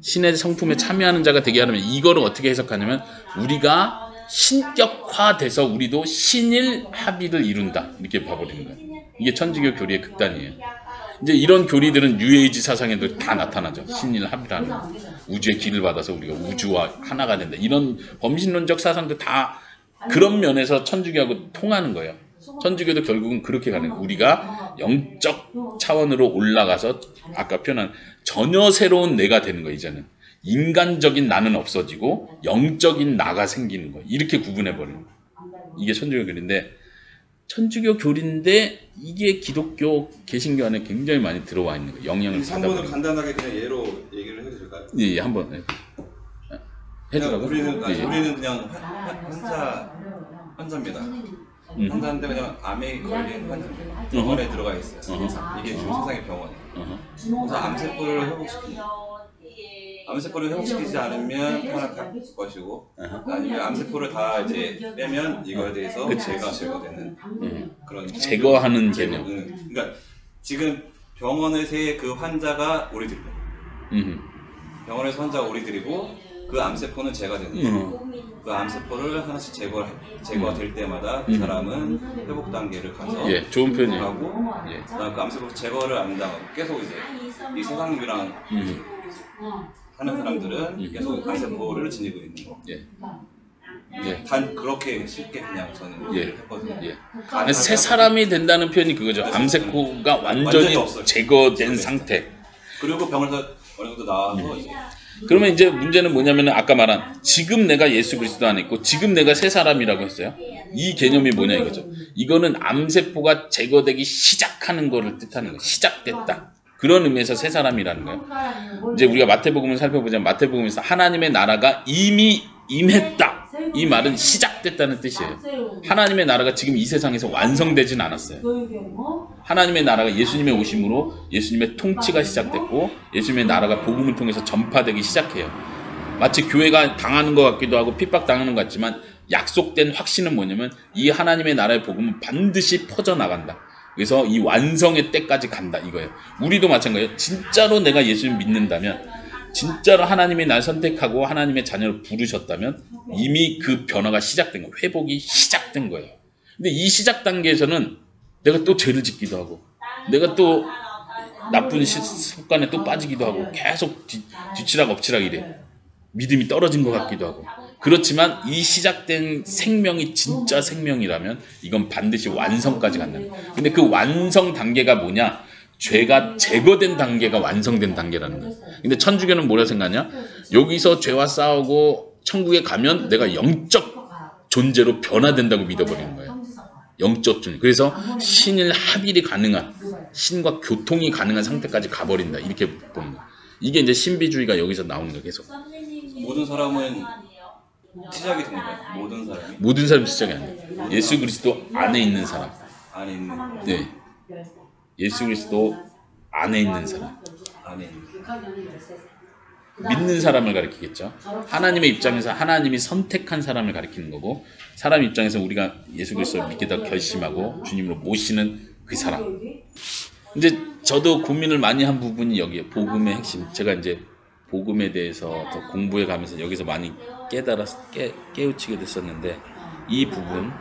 Speaker 1: 신의 성품에 참여하는 자가 되게 하려면 이거를 어떻게 해석하냐면 우리가 신격화돼서 우리도 신일 합의를 이룬다. 이렇게 봐버리는 거예요. 이게 천주교 교리의 극단이에요. 이제 이런 교리들은 뉴에이지 사상에도 다 나타나죠. 신일 합이라는 우주의 길을 받아서 우리가 우주와 하나가 된다. 이런 범신론적 사상도 다 그런 면에서 천주교하고 통하는 거예요. 천주교도 결국은 그렇게 가는 거예요. 우리가 영적 차원으로 올라가서 아까 표현한 전혀 새로운 내가 되는 거예요. 이제는 인간적인 나는 없어지고 영적인 나가 생기는 거예요. 이렇게 구분해버리는 거예요. 이게 천주교 교리인데, 천주교 교리인데 이게 기독교 개신교 안에 굉장히 많이 들어와 있는 거예요. 영향을
Speaker 2: 성분을
Speaker 1: 받아버리는
Speaker 2: 간단하게 그냥 예로 얘기를 해도 될까요?
Speaker 1: 예, 한번 해주라고?
Speaker 2: 우리는
Speaker 1: 예.
Speaker 2: 우리는 그냥 환자입니다. 환자인데 그냥 암에 걸린 환자입니다. 병원에 들어가 있어요. 이게 지금 세상의 병원이에요. 그래서 암세포를 회복시키지 않으면 평안할 것이고, 아니면 암세포를 다 이제 빼면 이거에 대해서 제거되는 그런
Speaker 1: 제거하는 개념.
Speaker 2: 그러니까 지금 병원에서의 그 환자가 우리들이고, 병원에서 환자가 우리들이고, 그 암세포는 제거되는 그 암세포를 하나씩 제거될 때마다 그 사람은 회복 단계를 가서
Speaker 1: 예, 좋은 표현이에요.
Speaker 2: 하고,
Speaker 1: 예.
Speaker 2: 그다음 그 암세포 제거를 안 당하고 계속 이제 이 세상이랑 하는 사람들은 계속 암세포를 지니고 있는 거.
Speaker 1: 예. 예.
Speaker 2: 단 그렇게 쉽게 그냥 저는
Speaker 1: 예.
Speaker 2: 했거든요.
Speaker 1: 예. 새 사람이 된다는 표현이 그거죠. 암세포가 완전히
Speaker 2: 없어요.
Speaker 1: 제거된 상태.
Speaker 2: 그리고 병원에서 어느 정도 나와서 이제
Speaker 1: 그러면 이제 문제는 뭐냐면은 아까 말한 지금 내가 예수 그리스도 안에 있고 지금 내가 새 사람이라고 했어요. 이 개념이 뭐냐 이거죠. 이거는 암세포가 제거되기 시작하는 거를 뜻하는 거예요. 시작됐다. 그런 의미에서 새 사람이라는 거예요. 이제 우리가 마태복음을 살펴보자면 마태복음에서 하나님의 나라가 이미 임했다. 이 말은 시작됐다는 뜻이에요. 하나님의 나라가 지금 이 세상에서 완성되진 않았어요. 하나님의 나라가 예수님의 오심으로 예수님의 통치가 시작됐고 예수님의 나라가 복음을 통해서 전파되기 시작해요. 마치 교회가 당하는 것 같기도 하고 핍박당하는 것 같지만 약속된 확신은 뭐냐면 이 하나님의 나라의 복음은 반드시 퍼져나간다. 그래서 이 완성의 때까지 간다 이거예요. 우리도 마찬가지예요. 진짜로 내가 예수를 믿는다면, 진짜로 하나님이 날 선택하고 하나님의 자녀를 부르셨다면 이미 그 변화가 시작된 거예요. 회복이 시작된 거예요. 근데 이 시작 단계에서는 내가 또 죄를 짓기도 하고 내가 또 나쁜 습관에 또 빠지기도 하고 계속 뒤치락 엎치락 이래. 믿음이 떨어진 것 같기도 하고. 그렇지만 이 시작된 생명이 진짜 생명이라면 이건 반드시 완성까지 간다. 근데 그 완성 단계가 뭐냐? 죄가 제거된 단계가 완성된 단계라는 거예요. 근데 천주교는 뭐라 생각하냐? 여기서 죄와 싸우고 천국에 가면 내가 영적 존재로 변화된다고 믿어버리는 거예요. 영적 존재. 그래서 신일 합일이 가능한, 신과 교통이 가능한 상태까지 가버린다. 이렇게 보는 거예요. 이게 이제 신비주의가 여기서 나오는 거예요. 계속.
Speaker 2: 모든 사람은 시작이 된 거예요.
Speaker 1: 모든 사람이 시작이 아니에요. 예수 그리스도 안에 있는 사람.
Speaker 2: 안에 있는.
Speaker 1: 네. 예수 그리스도 안에 있는 사람.
Speaker 2: 안에 있는.
Speaker 1: 믿는 사람을 가리키겠죠. 하나님의 입장에서 하나님이 선택한 사람을 가리키는 거고, 사람 입장에서 우리가 예수 그리스도를 믿겠다고 결심하고 주님으로 모시는 그 사람. 이제 저도 고민을 많이 한 부분이 여기에 복음의 핵심. 제가 이제 복음에 대해서 더 공부해 가면서 여기서 많이 깨우치게 됐었는데, 이 부분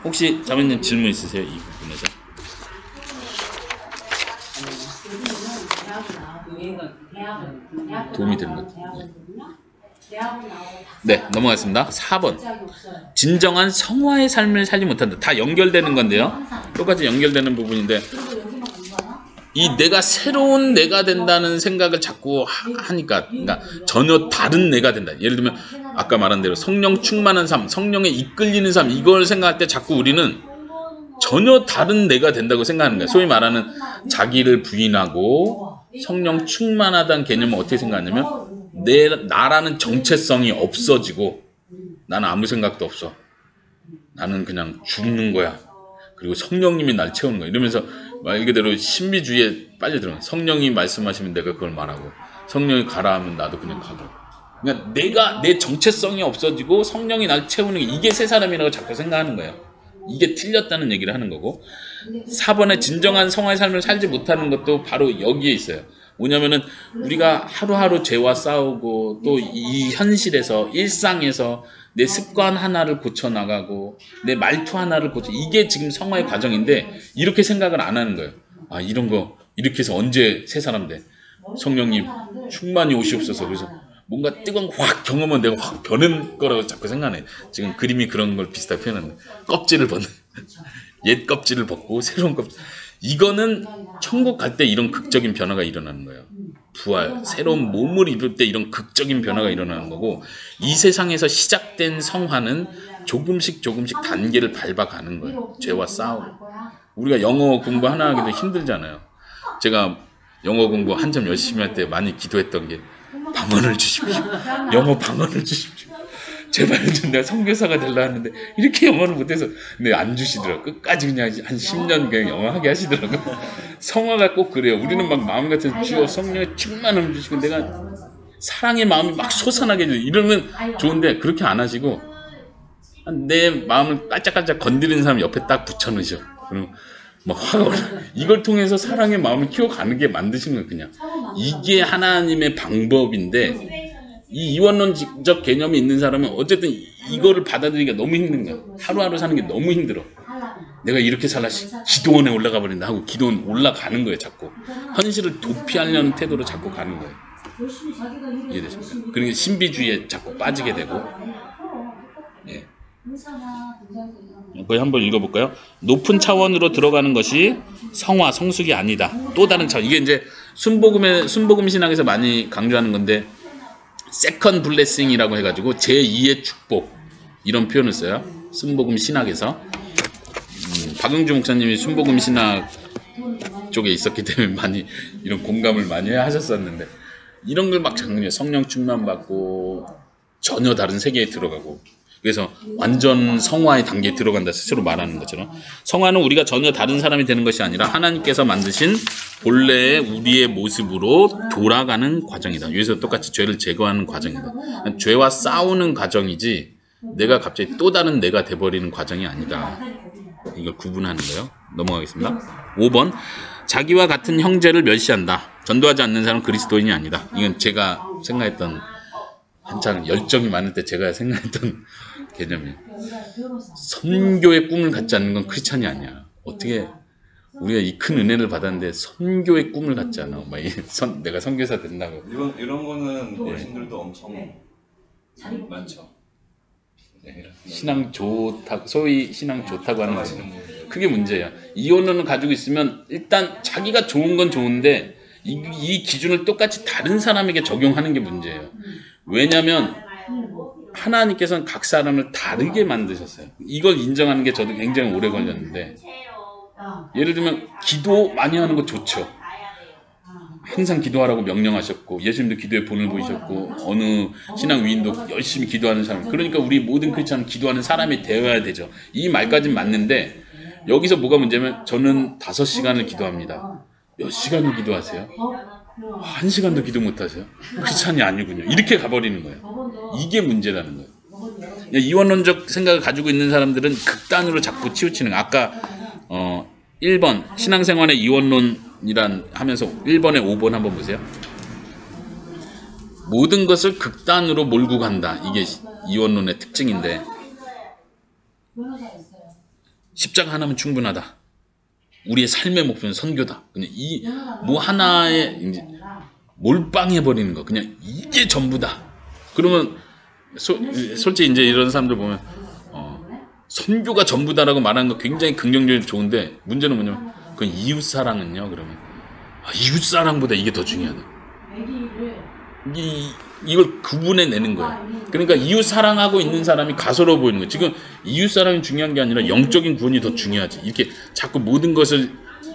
Speaker 1: 혹시 자매님 질문 있으세요? 이 부분에서? 도움이 되는 것 같아요. 네, 넘어가겠습니다. 4번. 진정한 성화의 삶을 살지 못한다. 다 연결되는 건데요. 똑같이 연결되는 부분인데, 이 내가 새로운 내가 된다는 생각을 자꾸 하니까, 그러니까 전혀 다른 내가 된다. 예를 들면 아까 말한 대로 성령 충만한 삶, 성령에 이끌리는 삶, 이걸 생각할 때 자꾸 우리는 전혀 다른 내가 된다고 생각하는 거예요. 소위 말하는 자기를 부인하고 성령 충만하다는 개념은 어떻게 생각하냐면, 나라는 정체성이 없어지고 나는 아무 생각도 없어. 나는 그냥 죽는 거야. 그리고 성령님이 날 채우는 거야. 이러면서 말 그대로 신비주의에 빨리 들어가. 성령이 말씀하시면 내가 그걸 말하고, 성령이 가라 하면 나도 그냥 가고. 그러니까 내 정체성이 없어지고 성령이 날 채우는 게, 이게 새 사람이라고 자꾸 생각하는 거예요. 이게 틀렸다는 얘기를 하는 거고, 4번에 진정한 성화의 삶을 살지 못하는 것도 바로 여기에 있어요. 뭐냐면은 우리가 하루하루 죄와 싸우고 또 이 현실에서 일상에서 내 습관 하나를 고쳐나가고 내 말투 하나를 이게 지금 성화의 과정인데, 이렇게 생각을 안 하는 거예요. 아, 이런 거 이렇게 해서 언제 새 사람 돼? 성령님 충만히 오시옵소서. 그래서 뭔가 뜨거운 확 경험은 내가 확 변한 거라고 자꾸 생각해. 지금 그림이 그런 걸 비슷하게 표현하는데 껍질을 벗는 옛 껍질을 벗고 새로운 껍질. 이거는 천국 갈 때 이런 극적인 변화가 일어나는 거예요. 부활, 새로운 몸을 입을 때 이런 극적인 변화가 일어나는 거고, 이 세상에서 시작된 성화는 조금씩 단계를 밟아가는 거예요. 죄와 싸우고. 우리가 영어 공부 하나 하기도 힘들잖아요. 제가 영어 공부 한참 열심히 할 때 많이 기도했던 게 방언을 주십시오. 영어 방언을 주십시오. 제발 좀 내가 선교사가 되려 하는데 이렇게 영어를 못해서. 근데 안 주시더라고. 끝까지 그냥 한 10년 그냥 영어 하게 하시더라고. 성화가 꼭 그래요. 우리는 막 마음 같아서 주여 성령의 충만함을 주시고 내가 사랑의 마음이 막 솟아나게 해주세요. 이러면 좋은데 그렇게 안 하시고 내 마음을 깔짝깔짝 건드리는 사람 옆에 딱 붙여놓으셔. 그럼 막 화가 올라. 이걸 통해서 사랑의 마음을 키워가는 게 만드시는 거예요. 그냥 이게 하나님의 방법인데, 이 이원론적 개념이 있는 사람은 어쨌든 이거를 받아들이기가 너무 힘든 거야. 하루하루 사는 게 너무 힘들어. 내가 이렇게 살라 기도원에 올라가 버린다 하고 기도원 올라가는 거예요. 자꾸 현실을 도피하려는 태도로 자꾸 가는 거예요. 이해되십니까? 그러니까 신비주의에 자꾸 빠지게 되고. 예. 거기 한번 읽어볼까요? 높은 차원으로 들어가는 것이 성화, 성숙이 아니다. 또 다른 차원. 이게 이제 순복음 신학에서 많이 강조하는 건데, 세컨 블레싱이라고 해가지고 제2의 축복, 이런 표현을 써요. 순복음 신학에서. 박영주 목사님이 순복음 신학 쪽에 있었기 때문에 많이 이런 공감을 많이 하셨었는데, 이런 걸 막 장르에 성령 충만 받고 전혀 다른 세계에 들어가고, 그래서 완전 성화의 단계에 들어간다 스스로 말하는 것처럼, 성화는 우리가 전혀 다른 사람이 되는 것이 아니라 하나님께서 만드신 본래의 우리의 모습으로 돌아가는 과정이다. 여기서 똑같이 죄를 제거하는 과정이다. 죄와 싸우는 과정이지 내가 갑자기 또 다른 내가 돼버리는 과정이 아니다. 이걸 구분하는 거예요. 넘어가겠습니다. 5번, 자기와 같은 형제를 멸시한다. 전도하지 않는 사람은 그리스도인이 아니다. 이건 제가 생각했던, 한창 열정이 많을 때 제가 생각했던 개념이에요. 선교의 꿈을 갖지 않는 건 크리스찬이 아니야. 어떻게 우리가 이 큰 은혜를 받았는데 선교의 꿈을 갖지 않아? 막 내가 선교사 된다고.
Speaker 2: 이런 거는 어르신들도 엄청 많죠.
Speaker 1: 신앙 좋다고, 소위 신앙 좋다고 하는 거지. 그게 문제야. 이혼론을 가지고 있으면 일단 자기가 좋은 건 좋은데 이 기준을 똑같이 다른 사람에게 적용하는 게 문제예요. 왜냐면 하나님께서는 각 사람을 다르게 만드셨어요. 이걸 인정하는 게 저도 굉장히 오래 걸렸는데, 예를 들면 기도 많이 하는 거 좋죠. 항상 기도하라고 명령하셨고, 예수님도 기도에 본을 보이셨고, 어느 신앙 위인도 열심히 기도하는 사람. 그러니까 우리 모든 크리스찬은 기도하는 사람이 되어야 되죠. 이 말까지는 맞는데, 여기서 뭐가 문제냐면 저는 5시간을 기도합니다. 몇 시간을 기도하세요? 1시간도 기도 못하세요? 크리스찬이 아니군요. 이렇게 가버리는 거예요. 이게 문제라는 거예요. 이원론적 생각을 가지고 있는 사람들은 극단으로 자꾸 치우치는 거예요. 아까 1번 신앙생활의 이원론이란 하면서 1번에 5번 한번 보세요. 모든 것을 극단으로 몰고 간다. 이게 이원론의 특징인데, 십자가 하나면 충분하다. 우리의 삶의 목표는 선교다. 그냥 이 뭐 하나에 이제 몰빵해 버리는 거. 그냥 이게 전부다. 그러면 솔직히 이제 이런 사람들 보면 선교가 전부다라고 말하는 거 굉장히 긍정적으로 좋은데, 문제는 뭐냐면 그건 이웃 사랑은요. 그러면 이웃 사랑보다 이게 더 중요하다. 이걸 구분해 내는 거예요. 그러니까 이웃 사랑하고 있는 사람이 가소로워 보이는 거예요. 지금 이웃 사랑이 중요한 게 아니라 영적인 구원이 더 중요하지. 이렇게 자꾸 모든 것을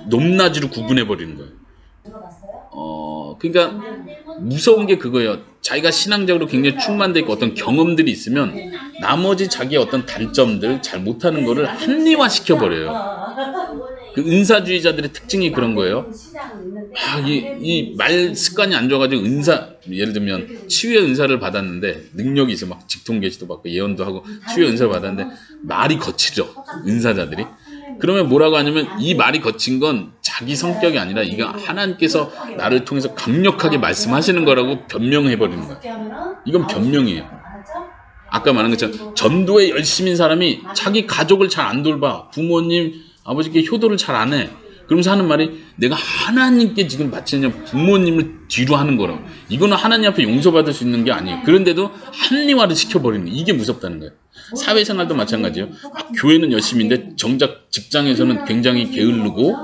Speaker 1: 높낮이로 구분해 버리는 거예요. 그러니까 무서운 게 그거예요. 자기가 신앙적으로 굉장히 충만되어 있고 어떤 경험들이 있으면 나머지 자기의 어떤 단점들, 잘 못하는 거를 합리화시켜 버려요. 그 은사주의자들의 특징이 그런 거예요. 이 말 습관이 안 좋아가지고 예를 들면 치유의 은사를 받았는데 능력이 있어, 막 직통계시도 받고 예언도 하고 치유의 은사를 받았는데 말이 거치죠, 은사자들이. 그러면 뭐라고 하냐면 이 말이 거친 건 자기 성격이 아니라 이거 하나님께서 나를 통해서 강력하게 말씀하시는 거라고 변명해버리는 거예요. 이건 변명이에요. 아까 말한 것처럼 전도에 열심인 사람이 자기 가족을 잘 안 돌봐. 부모님, 아버지께 효도를 잘 안 해. 그러면서 하는 말이 내가 하나님께 지금 바치는 부모님을 뒤로 하는 거라고. 이거는 하나님 앞에 용서받을 수 있는 게 아니에요. 그런데도 합리화를 시켜버리는 거예요. 이게 무섭다는 거예요. 사회생활도 마찬가지예요. 교회는 열심히인데 정작 직장에서는 굉장히 게으르고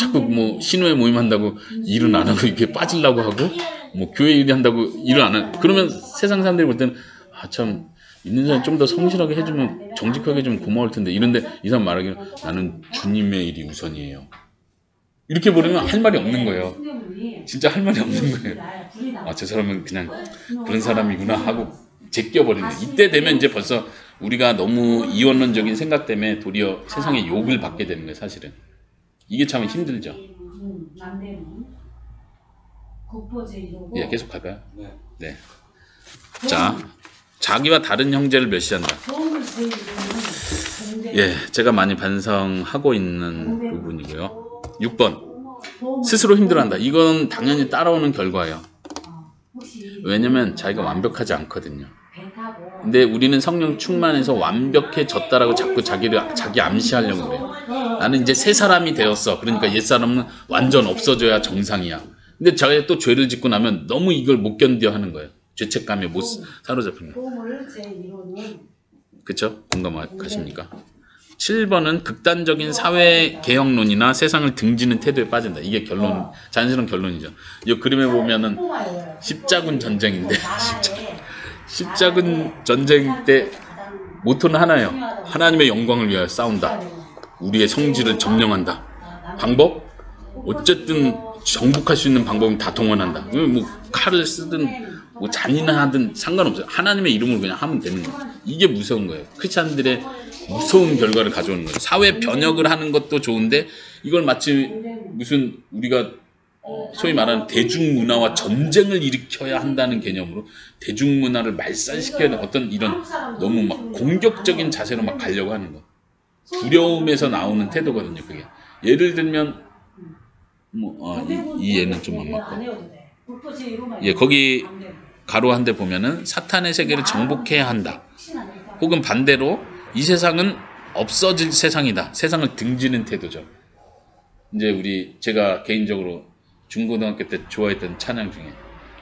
Speaker 1: 자꾸 뭐 신호에 모임한다고 일은 안 하고 이렇게 빠지려고 하고 뭐 교회 일이 한다고 일을 안 하고 그러면 세상 사람들이 볼 때는 아 참 있는 사람 좀 더 성실하게 해주면 정직하게 해주면 고마울 텐데 이런데 이 사람 말하기는 나는 주님의 일이 우선이에요. 이렇게 버리면 할 말이 없는 거예요. 진짜 할 말이 없는 거예요. 아, 저 사람은 그냥 그런 사람이구나 하고 제껴버리는 거예요. 이때 되면 이제 벌써 우리가 너무 이원론적인 생각 때문에 도리어 세상에 욕을 받게 되는 거예요. 사실은. 이게 참 힘들죠. 예, 계속 할까요? 네. 자, 자기와 다른 형제를 멸시한다. 예, 제가 많이 반성하고 있는 부분이고요. 6번. 스스로 힘들어한다. 이건 당연히 따라오는 결과예요. 왜냐면 자기가 완벽하지 않거든요. 근데 우리는 성령 충만해서 완벽해졌다라고 자꾸 자기 암시하려고 그래요. 나는 이제 새 사람이 되었어. 그러니까 옛사람은 완전 없어져야 정상이야. 근데 자기가 또 죄를 짓고 나면 너무 이걸 못 견뎌 하는 거예요. 죄책감에 못 사로잡히는 거예요. 그쵸? 공감하십니까? 7번은 극단적인 사회 개혁론이나 세상을 등지는 태도에 빠진다. 이게 결론, 자연스러운 결론이죠. 이 그림에 보면은 십자군 전쟁인데 십자군 전쟁 때 모토는 하나예요. 하나님의 영광을 위하여 싸운다. 우리의 성질을 점령한다. 방법? 어쨌든 정복할 수 있는 방법은 다 동원한다. 뭐 칼을 쓰든 뭐 잔인하든 상관없어요. 하나님의 이름으로 그냥 하면 되는 거예요. 이게 무서운 거예요. 크리스찬들의 무서운 결과를 가져오는 거예요. 사회 변혁을 하는 것도 좋은데 이걸 마치 무슨 우리가 소위 말하는 대중문화와 전쟁을 일으켜야 한다는 개념으로 대중문화를 말살시켜야 하는 어떤 이런 너무 막 공격적인 자세로 막 가려고 하는 거. 두려움에서 나오는 태도거든요. 그게. 예를 들면 이 예는 좀 안 맞고. 예, 거기 가로 한 대 보면은 사탄의 세계를 정복해야 한다. 혹은 반대로 이 세상은 없어질 세상이다. 세상을 등지는 태도죠. 이제 제가 개인적으로 중고등학교 때 좋아했던 찬양 중에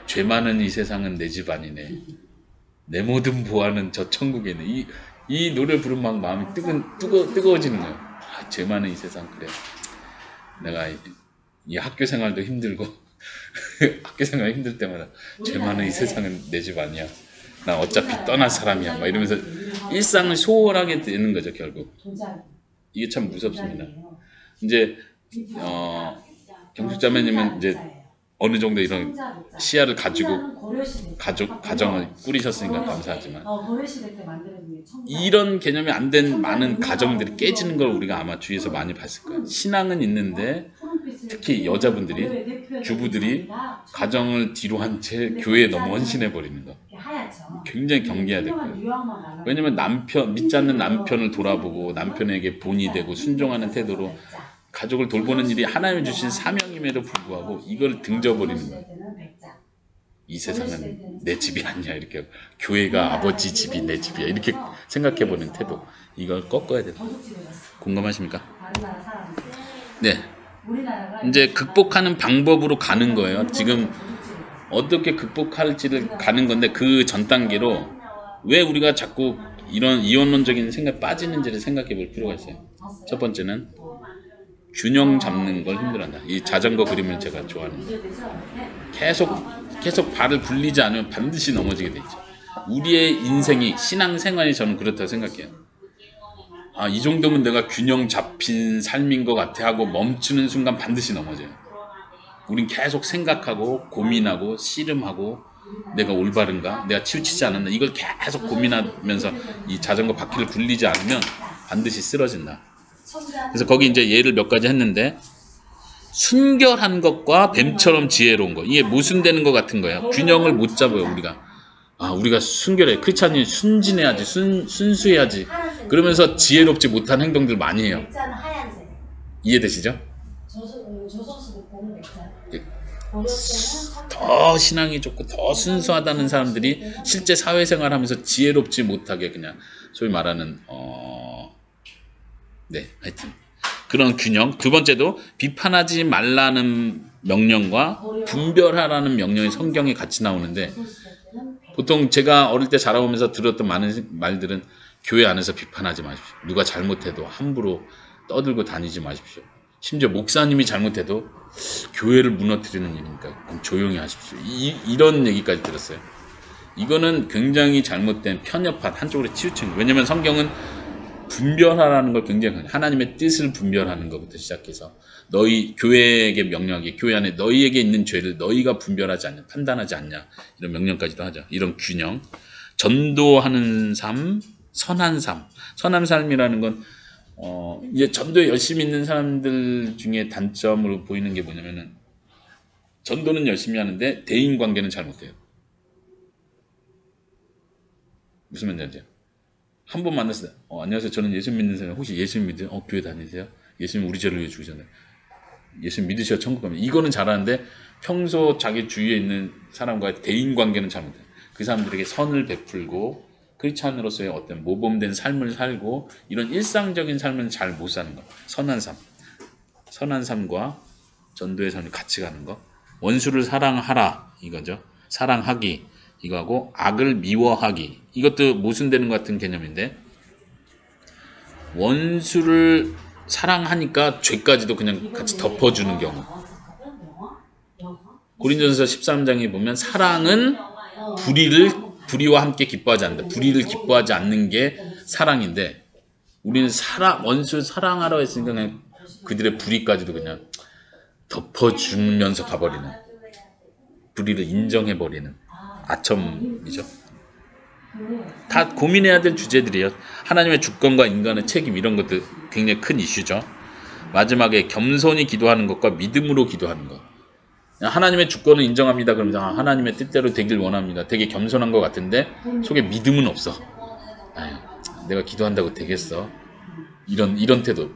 Speaker 1: 죄 많은 이 세상은 내 집 아니네. 내 모든 보아는 저 천국에 있네. 이 노래를 부르면 막 마음이 뜨거워지는 거예요. 아, 죄 많은 이 세상 그래. 내가 이 학교 생활도 힘들고 학교 생활 힘들 때마다 죄 많은 이 세상은 내 집 아니야. 나 어차피 떠날 사람이야. 막 이러면서 일상을 소홀하게 되는 거죠, 결국. 이게 참 무섭습니다. 이제 경숙자매님은 이제 어느 정도 이런 시야를 가지고 가정을 꾸리셨으니까 감사하지만 이런 개념이 안 된 많은 가정들이 깨지는 걸 우리가 아마 주위에서 많이 봤을 거예요. 신앙은 있는데 특히 여자분들이 주부들이 가정을 뒤로 한 채 교회에 너무 헌신해 버리는 거 굉장히 경계해야 될 거예요. 왜냐면 믿지 않는 남편을 돌아보고 남편에게 본이 되고 순종하는 태도로 가족을 돌보는 일이 하나님이 주신 사명임에도 불구하고 이걸 등져버리는 거예요. 이 세상은 내 집이 아니야. 이렇게 교회가 아버지 집이 내 집이야. 이렇게 생각해보는 태도. 이걸 꺾어야 돼요. 공감하십니까? 네. 이제 극복하는 방법으로 가는 거예요. 지금 어떻게 극복할지를 가는 건데 그 전 단계로 왜 우리가 자꾸 이런 이원론적인 생각에 빠지는지를 생각해 볼 필요가 있어요. 첫 번째는 균형 잡는 걸 힘들어한다. 이 자전거 그림을 제가 좋아하는데 계속 발을 굴리지 않으면 반드시 넘어지게 돼 있죠. 우리의 인생이 신앙생활이 저는 그렇다고 생각해요. 아, 이 정도면 내가 균형 잡힌 삶인 것 같아 하고 멈추는 순간 반드시 넘어져요. 우린 계속 생각하고 고민하고 씨름하고 내가 올바른가? 내가 치우치지 않았나? 이걸 계속 고민하면서 이 자전거 바퀴를 굴리지 않으면 반드시 쓰러진다. 그래서 거기 이제 예를 몇 가지 했는데 순결한 것과 뱀처럼 지혜로운 것 이게 모순되는 것 같은 거예요. 균형을 못 잡아요. 우리가 순결해. 크리스찬이 순진해야지 순수해야지 그러면서 지혜롭지 못한 행동들 많이 해요. 이해되시죠? 더 신앙이 좋고 더 순수하다는 사람들이 실제 사회생활하면서 지혜롭지 못하게 그냥 소위 말하는 네, 하여튼 그런 균형. 두 번째도 비판하지 말라는 명령과 분별하라는 명령이 성경에 같이 나오는데 보통 제가 어릴 때 자라오면서 들었던 많은 말들은 교회 안에서 비판하지 마십시오. 누가 잘못해도 함부로 떠들고 다니지 마십시오. 심지어 목사님이 잘못해도 교회를 무너뜨리는 일이니까 그럼 조용히 하십시오. 이런 얘기까지 들었어요. 이거는 굉장히 잘못된 편협한 한쪽으로 치우친 거예요. 왜냐하면 성경은 분별하라는 걸 굉장히 하나님의 뜻을 분별하는 것부터 시작해서 너희 교회에게 명령하게 교회 안에 너희에게 있는 죄를 너희가 분별하지 않냐 판단하지 않냐 이런 명령까지도 하죠. 이런 균형. 전도하는 삶, 선한 삶. 선한 삶이라는 건 이제 전도에 열심히 있는 사람들 중에 단점으로 보이는 게 뭐냐면은 전도는 열심히 하는데 대인 관계는 잘 못해요. 무슨 말인지 알죠? 한 번 만났을 때 안녕하세요. 저는 예수 믿는 사람. 혹시 예수 믿으세요? 교회 다니세요? 예수님 우리 죄를 위해 죽으셨나요? 예수 믿으셔야 천국 갑니다. 이거는 잘하는데 평소 자기 주위에 있는 사람과의 대인 관계는 잘 못해요. 그 사람들에게 선을 베풀고 크리스찬으로서의 어떤 모범된 삶을 살고 이런 일상적인 삶은 잘 못 사는 거. 선한 삶. 선한 삶과 전도의 삶이 같이 가는 거. 원수를 사랑하라 이거죠. 사랑하기 이거하고 악을 미워하기 이것도 모순되는 것 같은 개념인데 원수를 사랑하니까 죄까지도 그냥 같이 덮어주는 경우. 고린도전서 13장에 보면 사랑은 불의와 함께 기뻐하지 않는다. 불의를 기뻐하지 않는 게 사랑인데 우리는 원수 사랑하라고 했으니까 그냥 그들의 불의까지도 그냥 덮어주면서 가버리는 불의를 인정해버리는 아첨이죠. 다 고민해야 될 주제들이에요. 하나님의 주권과 인간의 책임 이런 것도 굉장히 큰 이슈죠. 마지막에 겸손히 기도하는 것과 믿음으로 기도하는 것. 하나님의 주권을 인정합니다. 그러면서 하나님의 뜻대로 되길 원합니다. 되게 겸손한 것 같은데 속에 믿음은 없어. 아유, 내가 기도한다고 되겠어. 이런 태도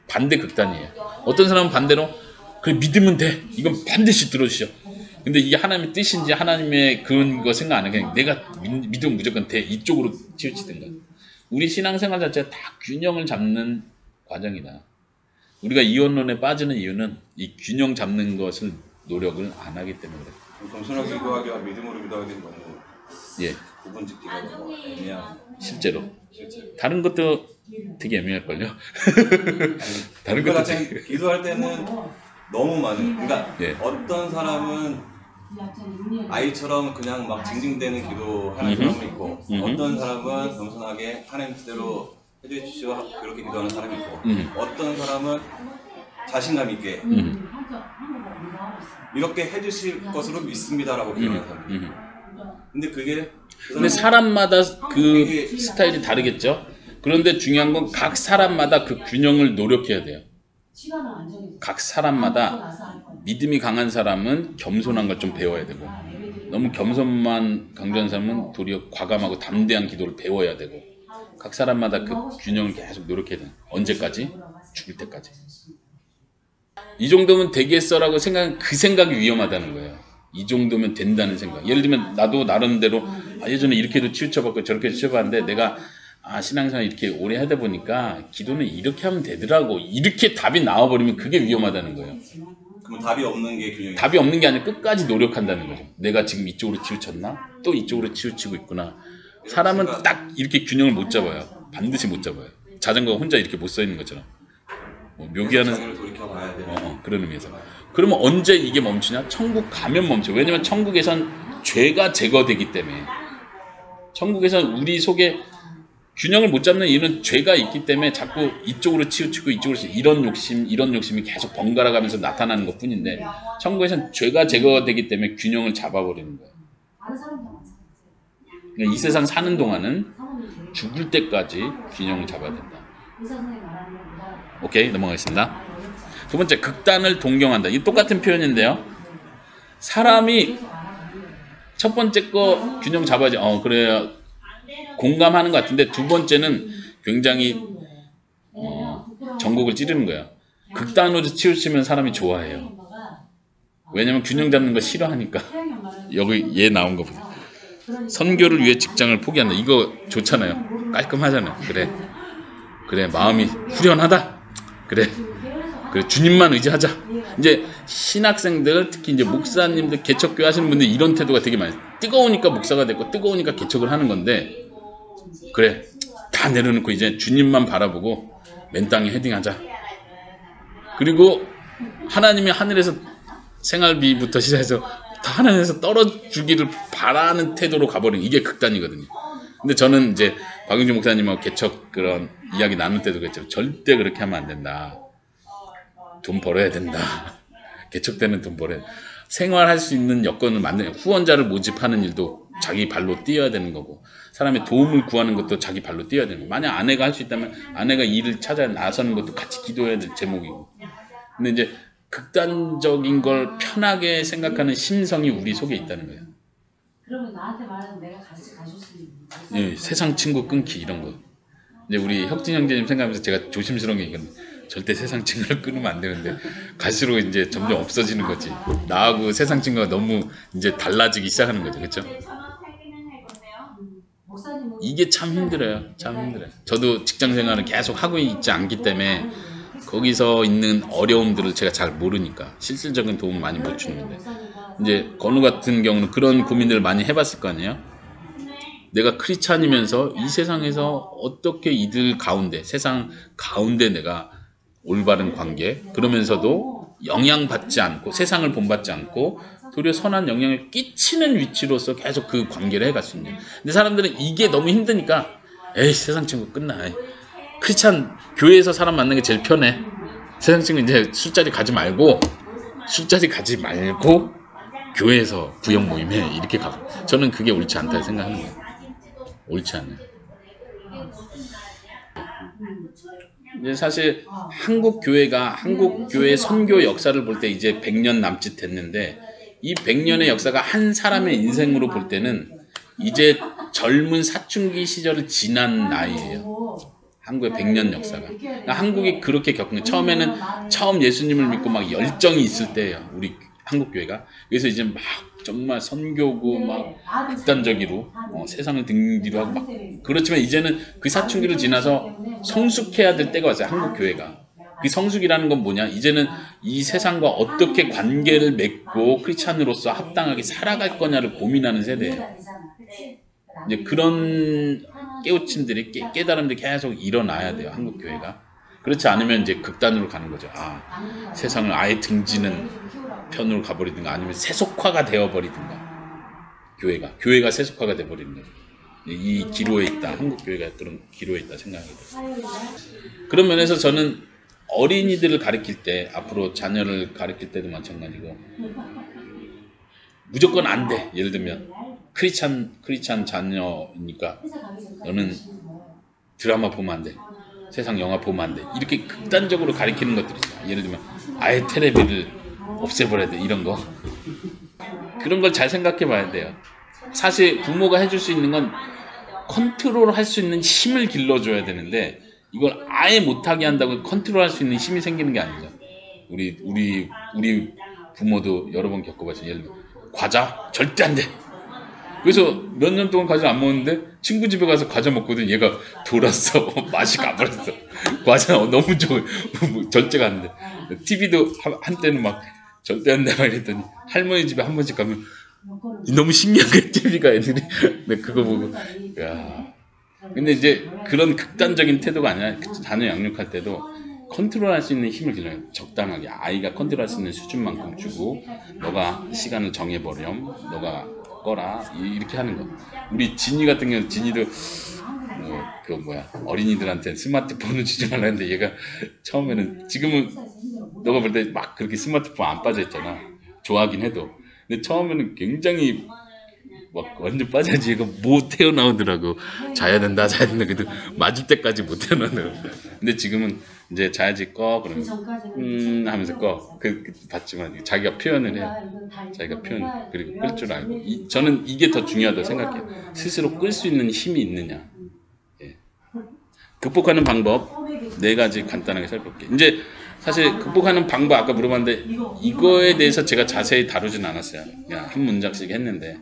Speaker 1: 반대 극단이에요. 어떤 사람은 반대로 그래 믿으면 돼. 이건 반드시 들어주셔. 근데 이게 하나님의 뜻인지 하나님의 그런 거 생각 안 해. 그냥 내가 믿으면 무조건 돼. 이쪽으로 치우치든가. 우리 신앙생활 자체가 다 균형을 잡는 과정이다. 우리가 이원론에 빠지는 이유는 이 균형 잡는 것을 노력을 안 하기 때문에 그래.
Speaker 2: 겸손하게 기도하기와 믿음으로 기도하기는 너무 구분 짓기가 너무 애매한.
Speaker 1: 실제로. 다른 것도 되게 애매할걸요. 다른
Speaker 2: 것도
Speaker 1: 되게
Speaker 2: 기도할 때는 너무 많은. 그러니까 어떤 사람은 아이처럼 그냥 막 징징대는 기도하는 사람이 있고 어떤 사람은 겸손하게 하나님 뜻대로 해주십시오 그렇게 기도하는 사람이 있고 어떤 사람은 자신감 있게 이렇게 해주실 것으로 믿습니다라고 기도하는 사람이 있고 근데
Speaker 1: 사람마다 그 스타일이 다르겠죠. 그런데 중요한 건 각 사람마다 그 균형을 노력해야 돼요. 각 사람마다 믿음이 강한 사람은 겸손한 걸 좀 배워야 되고 너무 겸손만 강조한 사람은 도리어 과감하고 담대한 기도를 배워야 되고 각 사람마다 그 균형을 계속 노력해야 돼요. 언제까지? 죽을 때까지. 이 정도면 되겠어라고 생각하는 그 생각이 위험하다는 거예요. 이 정도면 된다는 생각. 예를 들면 나도 나름대로 예전에 이렇게도 치우쳐봤고 저렇게도 치우쳐봤는데 내가 신앙생활 이렇게 오래 하다 보니까 기도는 이렇게 하면 되더라고. 이렇게 답이 나와버리면 그게 위험하다는 거예요.
Speaker 2: 그럼 답이 없는 게 균형이
Speaker 1: 답이 없는 게 아니라 끝까지 노력한다는 거죠. 내가 지금 이쪽으로 치우쳤나? 또 이쪽으로 치우치고 있구나. 사람은 딱 이렇게 균형을 못 잡아요. 반드시 못 잡아요. 자전거 혼자 이렇게 못 서 있는 것처럼. 묘기하는 그런 의미에서. 그러면 언제 이게 멈추냐? 천국 가면 멈춰. 왜냐면 천국에선 죄가 제거되기 때문에. 천국에선 우리 속에 균형을 못 잡는 이유는 죄가 있기 때문에 자꾸 이쪽으로 치우치고 이쪽으로 이런 욕심이 계속 번갈아 가면서 나타나는 것 뿐인데 천국에선 죄가 제거되기 때문에 균형을 잡아버리는 거예요. 그러니까 이 세상 사는 동안은 죽을 때까지 균형을 잡아야 된다. 오케이, 넘어가겠습니다. 두 번째, 극단을 동경한다. 이 똑같은 표현인데요. 사람이 첫 번째 거 균형 잡아야지. 그래야 공감하는 것 같은데 두 번째는 굉장히 전곡을 찌르는 거야. 극단으로 치우치면 사람이 좋아해요. 왜냐면 균형 잡는 거 싫어하니까. 여기 얘 나온 거 보세요. 선교를 위해 직장을 포기한다. 이거 좋잖아요. 깔끔하잖아요. 그래 마음이 후련하다. 그래 그래 주님만 의지하자. 이제 신학생들 특히 이제 목사님들 개척교회 하시는 분들 이런 태도가 되게 많아요. 뜨거우니까 목사가 됐고 뜨거우니까 개척을 하는 건데 그래 다 내려놓고 이제 주님만 바라보고 맨 땅에 헤딩하자. 그리고 하나님이 하늘에서 생활비부터 시작해서 다 하늘에서 떨어주기를 바라는 태도로 가버리는 이게 극단이거든요. 근데 저는 이제 박용진 목사님하고 개척 그런 이야기 나눌 때도 그랬죠. 절대 그렇게 하면 안 된다. 돈 벌어야 된다. 개척 때는 돈 벌어야 된다. 생활할 수 있는 여건을 만드는 후원자를 모집하는 일도 자기 발로 뛰어야 되는 거고 사람의 도움을 구하는 것도 자기 발로 뛰어야 되는 거고 만약 아내가 할 수 있다면 아내가 일을 찾아 나서는 것도 같이 기도해야 될 제목이고 근데 이제 극단적인 걸 편하게 생각하는 심성이 우리 속에 있다는 거예요.
Speaker 4: 그러면 나한테 말하면 내가 같이 가줄 수 있는
Speaker 1: 예, 세상 친구 끊기 이런 거. 이제 우리 혁진 형제님 생각하면서 제가 조심스러운 게 이건 절대 세상 친구를 끊으면 안 되는데 갈수록 이제 점점 없어지는 거지. 나하고 세상 친구가 너무 이제 달라지기 시작하는 거죠, 그렇죠? 이게 참 힘들어요, 참 힘들어요. 저도 직장 생활을 계속 하고 있지 않기 때문에 거기서 있는 어려움들을 제가 잘 모르니까 실질적인 도움을 많이 못 주는데 이제 건우 같은 경우는 그런 고민들을 많이 해봤을 거 아니에요. 내가 크리스찬이면서 이 세상에서 어떻게 이들 가운데 세상 가운데 내가 올바른 관계 그러면서도 영향받지 않고 세상을 본받지 않고 도리어 선한 영향을 끼치는 위치로서 계속 그 관계를 해갈 수 있는. 근데 사람들은 이게 너무 힘드니까 에이 세상 친구 끝나. 크리스찬 교회에서 사람 만나는 게 제일 편해. 세상 친구 이제 술자리 가지 말고 교회에서 부역 모임해 이렇게 가고 저는 그게 옳지 않다고 생각하는 거예요. 옳지 않아요. 이제 사실 한국 교회 선교 역사를 볼 때 이제 100년 남짓 됐는데 이 100년의 역사가 한 사람의 인생으로 볼 때는 이제 젊은 사춘기 시절을 지난 나이예요. 한국의 100년 역사가. 그러니까 한국이 그렇게 겪은 거예요. 처음에는 처음 예수님을 믿고 막 열정이 있을 때예요. 우리 한국 교회가. 그래서 이제 막 정말 선교고 막 극단적으로 세상을 등 뒤로 하고 막 그렇지만 이제는 그 사춘기를 지나서 성숙해야 될 때가 왔어요. 한국 교회가. 그 성숙이라는 건 뭐냐? 이제는 이 세상과 어떻게 관계를 맺고 크리스찬으로서 합당하게 살아갈 거냐를 고민하는 세대예요. 이제 그런 깨우침들이 깨달음들이 계속 일어나야 돼요. 한국 교회가. 그렇지 않으면 이제 극단으로 가는 거죠. 아, 세상을 아예 등지는 편으로 가버리든가 아니면 세속화가 되어버리든가 교회가 세속화가 되어버리는 거죠. 이 기로에 있다. 한국 교회가 그런 기로에 있다 생각합니다. 그런 면에서 저는 어린이들을 가르칠 때 앞으로 자녀를 가르칠 때도 마찬가지고 무조건 안 돼. 예를 들면 크리스찬 자녀니까 너는 드라마 보면 안 돼. 세상 영화 보면 안 돼. 이렇게 극단적으로 가르치는 것들이 있어요. 예를 들면 아예 텔레비를 없애버려야 돼. 이런 거. 그런 걸 잘 생각해 봐야 돼요. 사실 부모가 해줄 수 있는 건 컨트롤 할 수 있는 힘을 길러줘야 되는데 이걸 아예 못하게 한다고 컨트롤 할 수 있는 힘이 생기는 게 아니죠. 우리 부모도 여러 번 겪어봤죠. 예를 들면 과자 절대 안 돼. 그래서 몇 년 동안 과자 안 먹는데 친구 집에 가서 과자 먹거든. 얘가 돌았어. 맛이 가버렸어. 과자 너무 좋아. 절제가 안 돼. TV도 한때는 막 절대 안 돼 막 이랬더니 할머니 집에 한 번씩 가면 너무 신기한 거야. TV가 애들이. 근데 그거 보고 야. 근데 이제 그런 극단적인 태도가 아니라 자녀 양육할 때도 컨트롤할 수 있는 힘을 길러요. 적당하게 아이가 컨트롤할 수 있는 수준만큼 주고 너가 시간을 정해버렴. 너가 꺼라 이렇게 하는 거. 우리 진이 같은 경우는 진이도 어린이들한테 스마트폰을 주지 말라는데 얘가 처음에는 지금은 너가 볼 때 막 그렇게 스마트폰 안 빠져있잖아. 좋아하긴 해도. 근데 처음에는 굉장히 막 완전 빠져야지 얘가 못 태어나오더라고. 자야 된다 그래도 맞을 때까지 못 태어나더라고. 근데 지금은 이제 자야지 꺼 그러면 하면서 꺼. 봤지만 자기가 표현을 해요. 자기가 표현 그리고 끌 줄 알고. 저는 이게 더 중요하다고 생각해요. 스스로 끌 수 있는 힘이 있느냐. 예. 극복하는 방법 4가지 간단하게 살펴볼게요. 이제 사실 극복하는 방법 아까 물어봤는데 이거에 대해서 제가 자세히 다루진 않았어요. 그냥 한 문장씩 했는데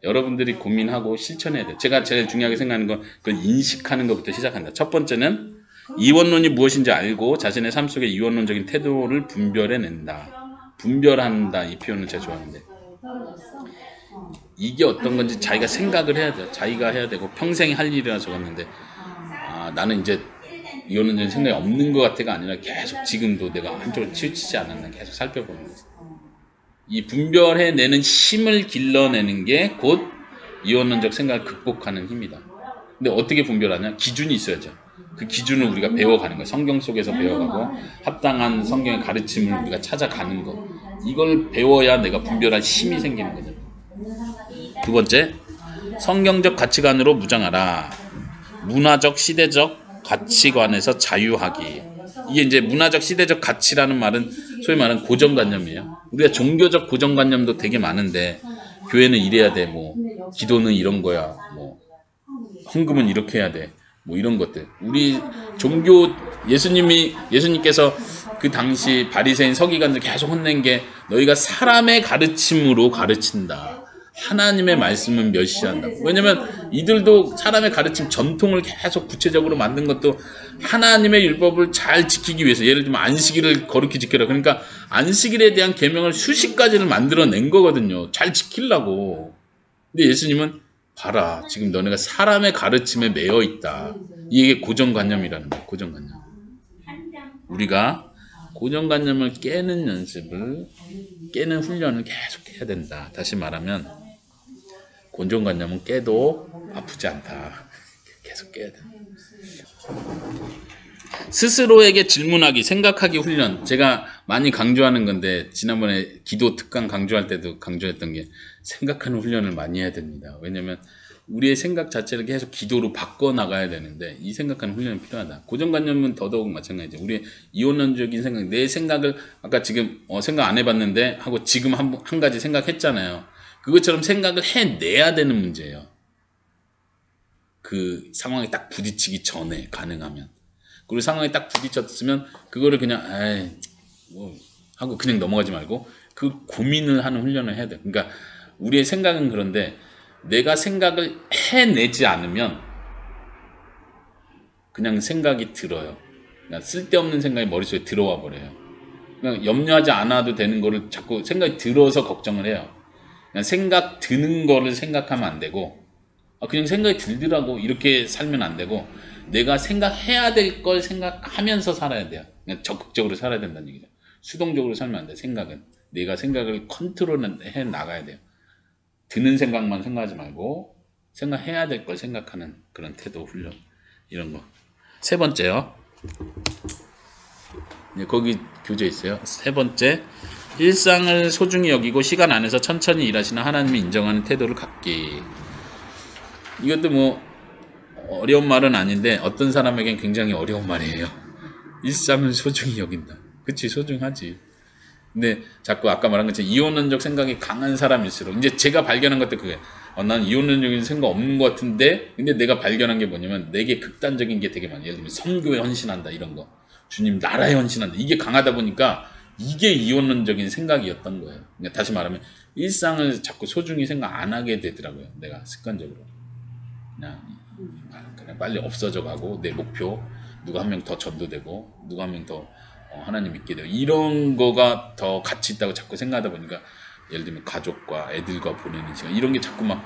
Speaker 1: 여러분들이 고민하고 실천해야 돼요. 제가 제일 중요하게 생각하는 건 그걸 인식하는 것부터 시작한다. 첫 번째는 이원론이 무엇인지 알고 자신의 삶 속에 이원론적인 태도를 분별해낸다. 분별한다. 이 표현을 제가 좋아하는데 이게 어떤 건지 자기가 생각을 해야 돼요. 자기가 해야 되고 평생 할 일이라 적었는데 나는 이제 이원론적인 생각이 없는 것 같아가 아니라 계속 지금도 내가 한쪽으로 치우치지 않았나 계속 살펴보는 거예요. 이 분별해내는 힘을 길러내는 게 곧 이원론적 생각을 극복하는 힘이다. 근데 어떻게 분별하냐? 기준이 있어야죠. 그 기준을 우리가 배워가는 거예요. 성경 속에서 배워가고 합당한 성경의 가르침을 우리가 찾아가는 거. 이걸 배워야 내가 분별할 힘이 생기는 거죠. 두 번째, 성경적 가치관으로 무장하라. 문화적, 시대적 가치관에서 자유하기. 이게 이제 문화적, 시대적 가치라는 말은 소위 말하는 고정관념이에요. 우리가 종교적 고정관념도 되게 많은데 교회는 이래야 돼, 뭐 기도는 이런 거야, 뭐 헌금은 이렇게 해야 돼, 뭐 이런 것들. 우리 종교 예수님께서 그 당시 바리새인 서기관들 계속 혼낸 게 너희가 사람의 가르침으로 가르친다. 하나님의 말씀은 멸시한다. 왜냐면 이들도 사람의 가르침 전통을 계속 구체적으로 만든 것도 하나님의 율법을 잘 지키기 위해서. 예를 들면 안식일을 거룩히 지켜라. 그러니까 안식일에 대한 계명을 수십 가지를 만들어낸 거거든요. 잘 지키려고. 근데 예수님은 봐라, 지금 너네가 사람의 가르침에 매여 있다. 이게 고정관념이라는 거예요. 고정관념. 우리가 고정관념을 깨는 연습을, 깨는 훈련을 계속 해야 된다. 다시 말하면 고정관념은 깨도 아프지 않다. 계속 깨야 돼. 스스로에게 질문하기, 생각하기 훈련. 제가 많이 강조하는 건데 지난번에 기도 특강 강조할 때도 강조했던 게 생각하는 훈련을 많이 해야 됩니다. 왜냐면 우리의 생각 자체를 계속 기도로 바꿔나가야 되는데 이 생각하는 훈련이 필요하다. 고정관념은 더더욱 마찬가지죠. 우리의 이원론적인 생각, 내 생각을 아까 지금 생각 안 해봤는데 하고 지금 한 가지 생각했잖아요. 그것처럼 생각을 해내야 되는 문제예요. 그 상황에 딱 부딪히기 전에 가능하면. 그리고 상황에 딱 부딪혔으면 그거를 그냥 뭐 하고 그냥 넘어가지 말고 그 고민을 하는 훈련을 해야 돼요. 그러니까 우리의 생각은 그런데 내가 생각을 해내지 않으면 그냥 생각이 들어요. 그러니까 쓸데없는 생각이 머릿속에 들어와 버려요. 그냥 염려하지 않아도 되는 거를 자꾸 생각이 들어서 걱정을 해요. 그냥 생각 드는 거를 생각하면 안 되고 그냥 생각이 들더라고 이렇게 살면 안 되고 내가 생각해야 될 걸 생각하면서 살아야 돼요. 그냥 적극적으로 살아야 된다는 얘기죠. 수동적으로 살면 안 돼. 생각은 내가 생각을 컨트롤해 나가야 돼요. 드는 생각만 생각하지 말고 생각해야 될 걸 생각하는 그런 태도 훈련, 이런 거. 세 번째요. 거기 교재 있어요. 세 번째, 일상을 소중히 여기고 시간 안에서 천천히 일하시는 하나님이 인정하는 태도를 갖기. 이것도 뭐 어려운 말은 아닌데 어떤 사람에겐 굉장히 어려운 말이에요. 일상을 소중히 여긴다. 그치, 소중하지. 근데 자꾸 아까 말한 것처럼 이원론적 생각이 강한 사람일수록 이제 제가 발견한 것도 그게 난 이원론적인 생각 없는 것 같은데 근데 내가 발견한 게 뭐냐면 내게 극단적인 게 되게 많아요. 예를 들면 선교에 헌신한다 이런 거, 주님 나라에 헌신한다, 이게 강하다 보니까 이게 이원론적인 생각이었던 거예요. 그러니까 다시 말하면 일상을 자꾸 소중히 생각 안 하게 되더라고요. 내가 습관적으로 그냥 빨리 없어져 가고 내 목표 누가 한 명 더 전도되고 누가 한 명 더 하나님 믿게 되고 이런 거가 더 가치 있다고 자꾸 생각하다 보니까 예를 들면 가족과 애들과 보내는 시간 이런 게 자꾸 막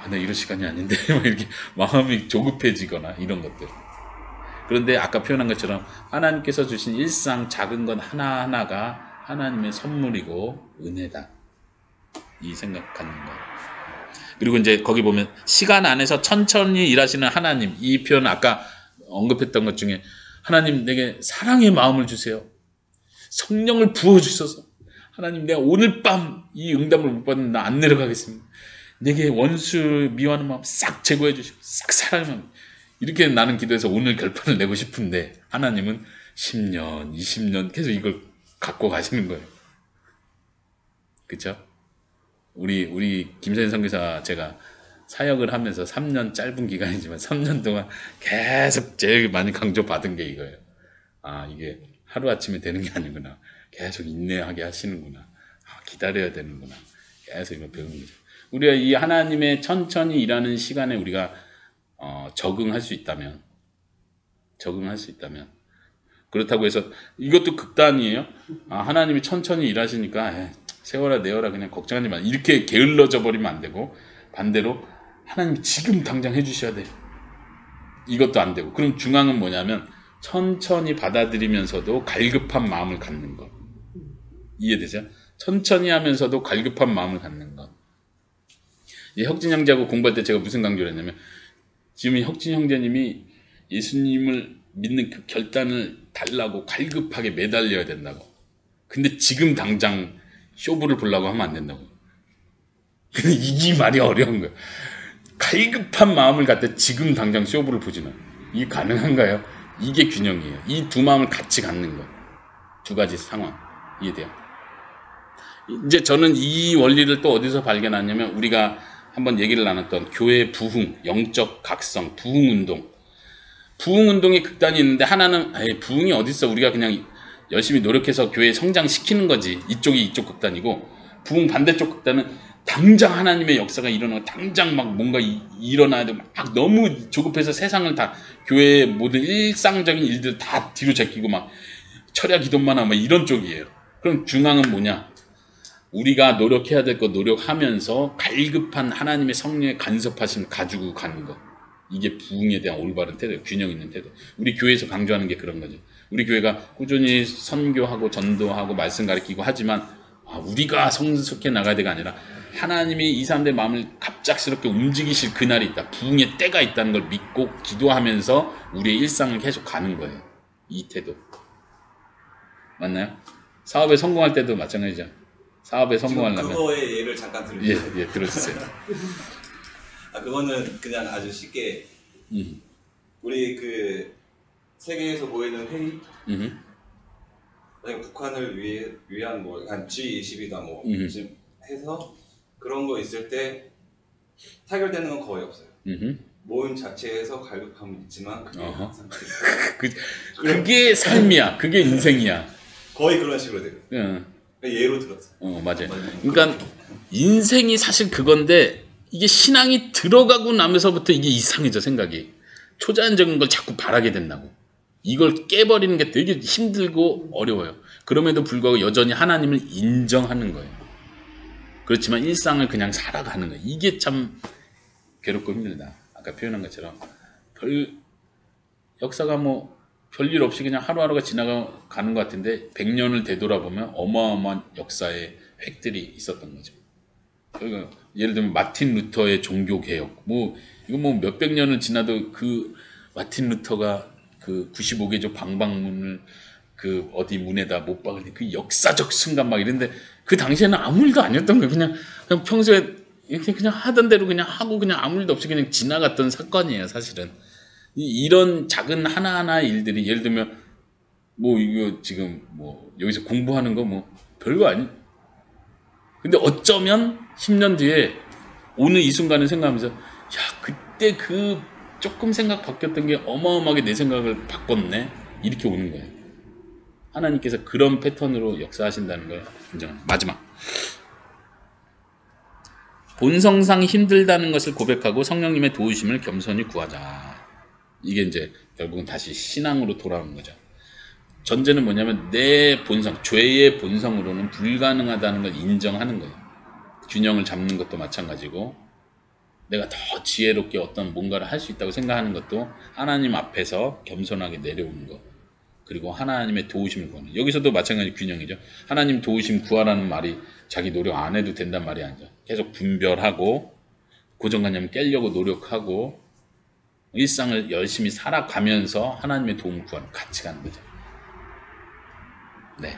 Speaker 1: 나 이럴 시간이 아닌데 이렇게 마음이 조급해지거나 이런 것들. 그런데 아까 표현한 것처럼 하나님께서 주신 일상 작은 것 하나하나가 하나님의 선물이고 은혜다. 이 생각하는 거. 그리고 이제 거기 보면 시간 안에서 천천히 일하시는 하나님, 이 표현 아까 언급했던 것 중에 하나님 내게 사랑의 마음을 주세요. 성령을 부어주셔서 하나님 내가 오늘 밤 이 응답을 못 받으면 나 안 내려가겠습니다. 내게 원수 미워하는 마음 싹 제거해 주시고 싹 사랑의 마음. 이렇게 나는 기도해서 오늘 결판을 내고 싶은데 하나님은 10년, 20년 계속 이걸 갖고 가시는 거예요. 그렇죠? 우리 김선인 선교사 제가 사역을 하면서 3년 짧은 기간이지만 3년 동안 계속 제일 많이 강조받은 게 이거예요. 이게 하루아침에 되는 게 아니구나. 계속 인내하게 하시는구나. 기다려야 되는구나. 계속 이거 배우는 거죠. 우리가 이 하나님의 천천히 일하는 시간에 우리가 적응할 수 있다면 적응할 수 있다면. 그렇다고 해서 이것도 극단이에요. 하나님이 천천히 일하시니까 세워라 내어라 그냥 걱정하지 마. 이렇게 게을러져 버리면 안 되고, 반대로 하나님이 지금 당장 해주셔야 돼. 이것도 안 되고. 그럼 중앙은 뭐냐면 천천히 받아들이면서도 갈급한 마음을 갖는 것. 이해되죠? 천천히 하면서도 갈급한 마음을 갖는 것. 혁진 형제하고 공부할 때 제가 무슨 강조를 했냐면, 지금 혁진 형제님이 예수님을 믿는 그 결단을 달라고 갈급하게 매달려야 된다고. 근데 지금 당장 쇼부를 보려고 하면 안 된다고. 근데 이 말이 어려운 거야. 갈급한 마음을 갖다 지금 당장 쇼부를 보지는. 이게 가능한가요? 이게 균형이에요. 이 두 마음을 같이 갖는 거. 두 가지 상황. 이해돼요? 이제 저는 이 원리를 또 어디서 발견하냐면, 우리가 한번 얘기를 나눴던 교회 부흥, 영적 각성, 부흥운동. 부흥운동의 극단이 있는데, 하나는 부흥이 어딨어, 우리가 그냥 열심히 노력해서 교회 성장시키는 거지. 이쪽이 이쪽 극단이고, 부흥 반대쪽 극단은 당장 하나님의 역사가 일어나고 당장 막 뭔가 일어나야 되고 막 너무 조급해서 세상을 다, 교회의 모든 일상적인 일들 다 뒤로 제끼고 막 철야 기도만 하고 막 이런 쪽이에요. 그럼 중앙은 뭐냐? 우리가 노력해야 될 거 노력하면서 갈급한 하나님의 성령의 간섭하심 가지고 가는 거. 이게 부흥에 대한 올바른 태도, 균형 있는 태도. 우리 교회에서 강조하는 게 그런 거죠. 우리 교회가 꾸준히 선교하고 전도하고 말씀 가르치고 하지만, 우리가 성숙해 나가야 돼가 아니라 하나님이 이 사람들의 마음을 갑작스럽게 움직이실 그날이 있다. 부흥의 때가 있다는 걸 믿고 기도하면서 우리의 일상을 계속 가는 거예요. 이 태도. 맞나요? 사업에 성공할 때도 마찬가지죠. 사업에 성공하려면.
Speaker 2: 그거의 예를 잠깐 들어주세요.
Speaker 1: 예, 들어주세요.
Speaker 2: 그거는 그냥 아주 쉽게 우리 그 세계에서 보이는 회의, 북한을 위한 뭐 한 G20이다 뭐 지금 해서 그런 거 있을 때 타결되는 건 거의 없어요. 모임 자체에서 갈급함이 있지만 그게 항상
Speaker 1: 그게 삶이야. 그게 인생이야.
Speaker 2: 거의 그런 식으로 돼요. 예로 들었어요.
Speaker 1: 맞아요. 그러니까 인생이 사실 그건데, 이게 신앙이 들어가고 나면서부터 이게 이상해져, 생각이. 초자연적인 걸 자꾸 바라게 된다고. 이걸 깨버리는 게 되게 힘들고 어려워요. 그럼에도 불구하고 여전히 하나님을 인정하는 거예요. 그렇지만 일상을 그냥 살아가는 거예요. 이게 참 괴롭고 힘들다. 아까 표현한 것처럼 역사가 뭐 별일 없이 그냥 하루하루가 지나가는 것 같은데 100년을 되돌아보면 어마어마한 역사의 획들이 있었던 거죠. 그러니까 예를 들면 마틴 루터의 종교개혁, 이거 몇백 년을 지나도 그 마틴 루터가 그 95개조 방방문을 그 어디 문에다 못 박을 그 역사적 순간 막 이런데, 그 당시에는 아무 일도 아니었던 거예요. 그냥 평소에 이렇게 그냥 하던 대로 그냥 하고 그냥 아무 일도 없이 그냥 지나갔던 사건이에요, 사실은. 이런 작은 하나하나의 일들이, 예를 들면 이거 지금 여기서 공부하는 거 별거 아니. 근데 어쩌면 10년 뒤에 오늘 이 순간을 생각하면서, 그때 그 조금 생각 바뀌었던 게 어마어마하게 내 생각을 바꿨네, 이렇게 오는 거예요. 하나님께서 그런 패턴으로 역사하신다는 걸 인정합니다. 마지막, 본성상 힘들다는 것을 고백하고 성령님의 도우심을 겸손히 구하자. 이게 이제 결국은 다시 신앙으로 돌아오는 거죠. 전제는 뭐냐면 내 본성, 죄의 본성으로는 불가능하다는 걸 인정하는 거예요. 균형을 잡는 것도 마찬가지고, 내가 더 지혜롭게 어떤 뭔가를 할 수 있다고 생각하는 것도 하나님 앞에서 겸손하게 내려오는 것. 그리고 하나님의 도우심을 구하는. 여기서도 마찬가지 균형이죠. 하나님 도우심 구하라는 말이 자기 노력 안 해도 된단 말이 아니죠. 계속 분별하고 고정관념을 깨려고 노력하고 일상을 열심히 살아가면서 하나님의 도움을 구하는, 같이 가는 거죠. 네.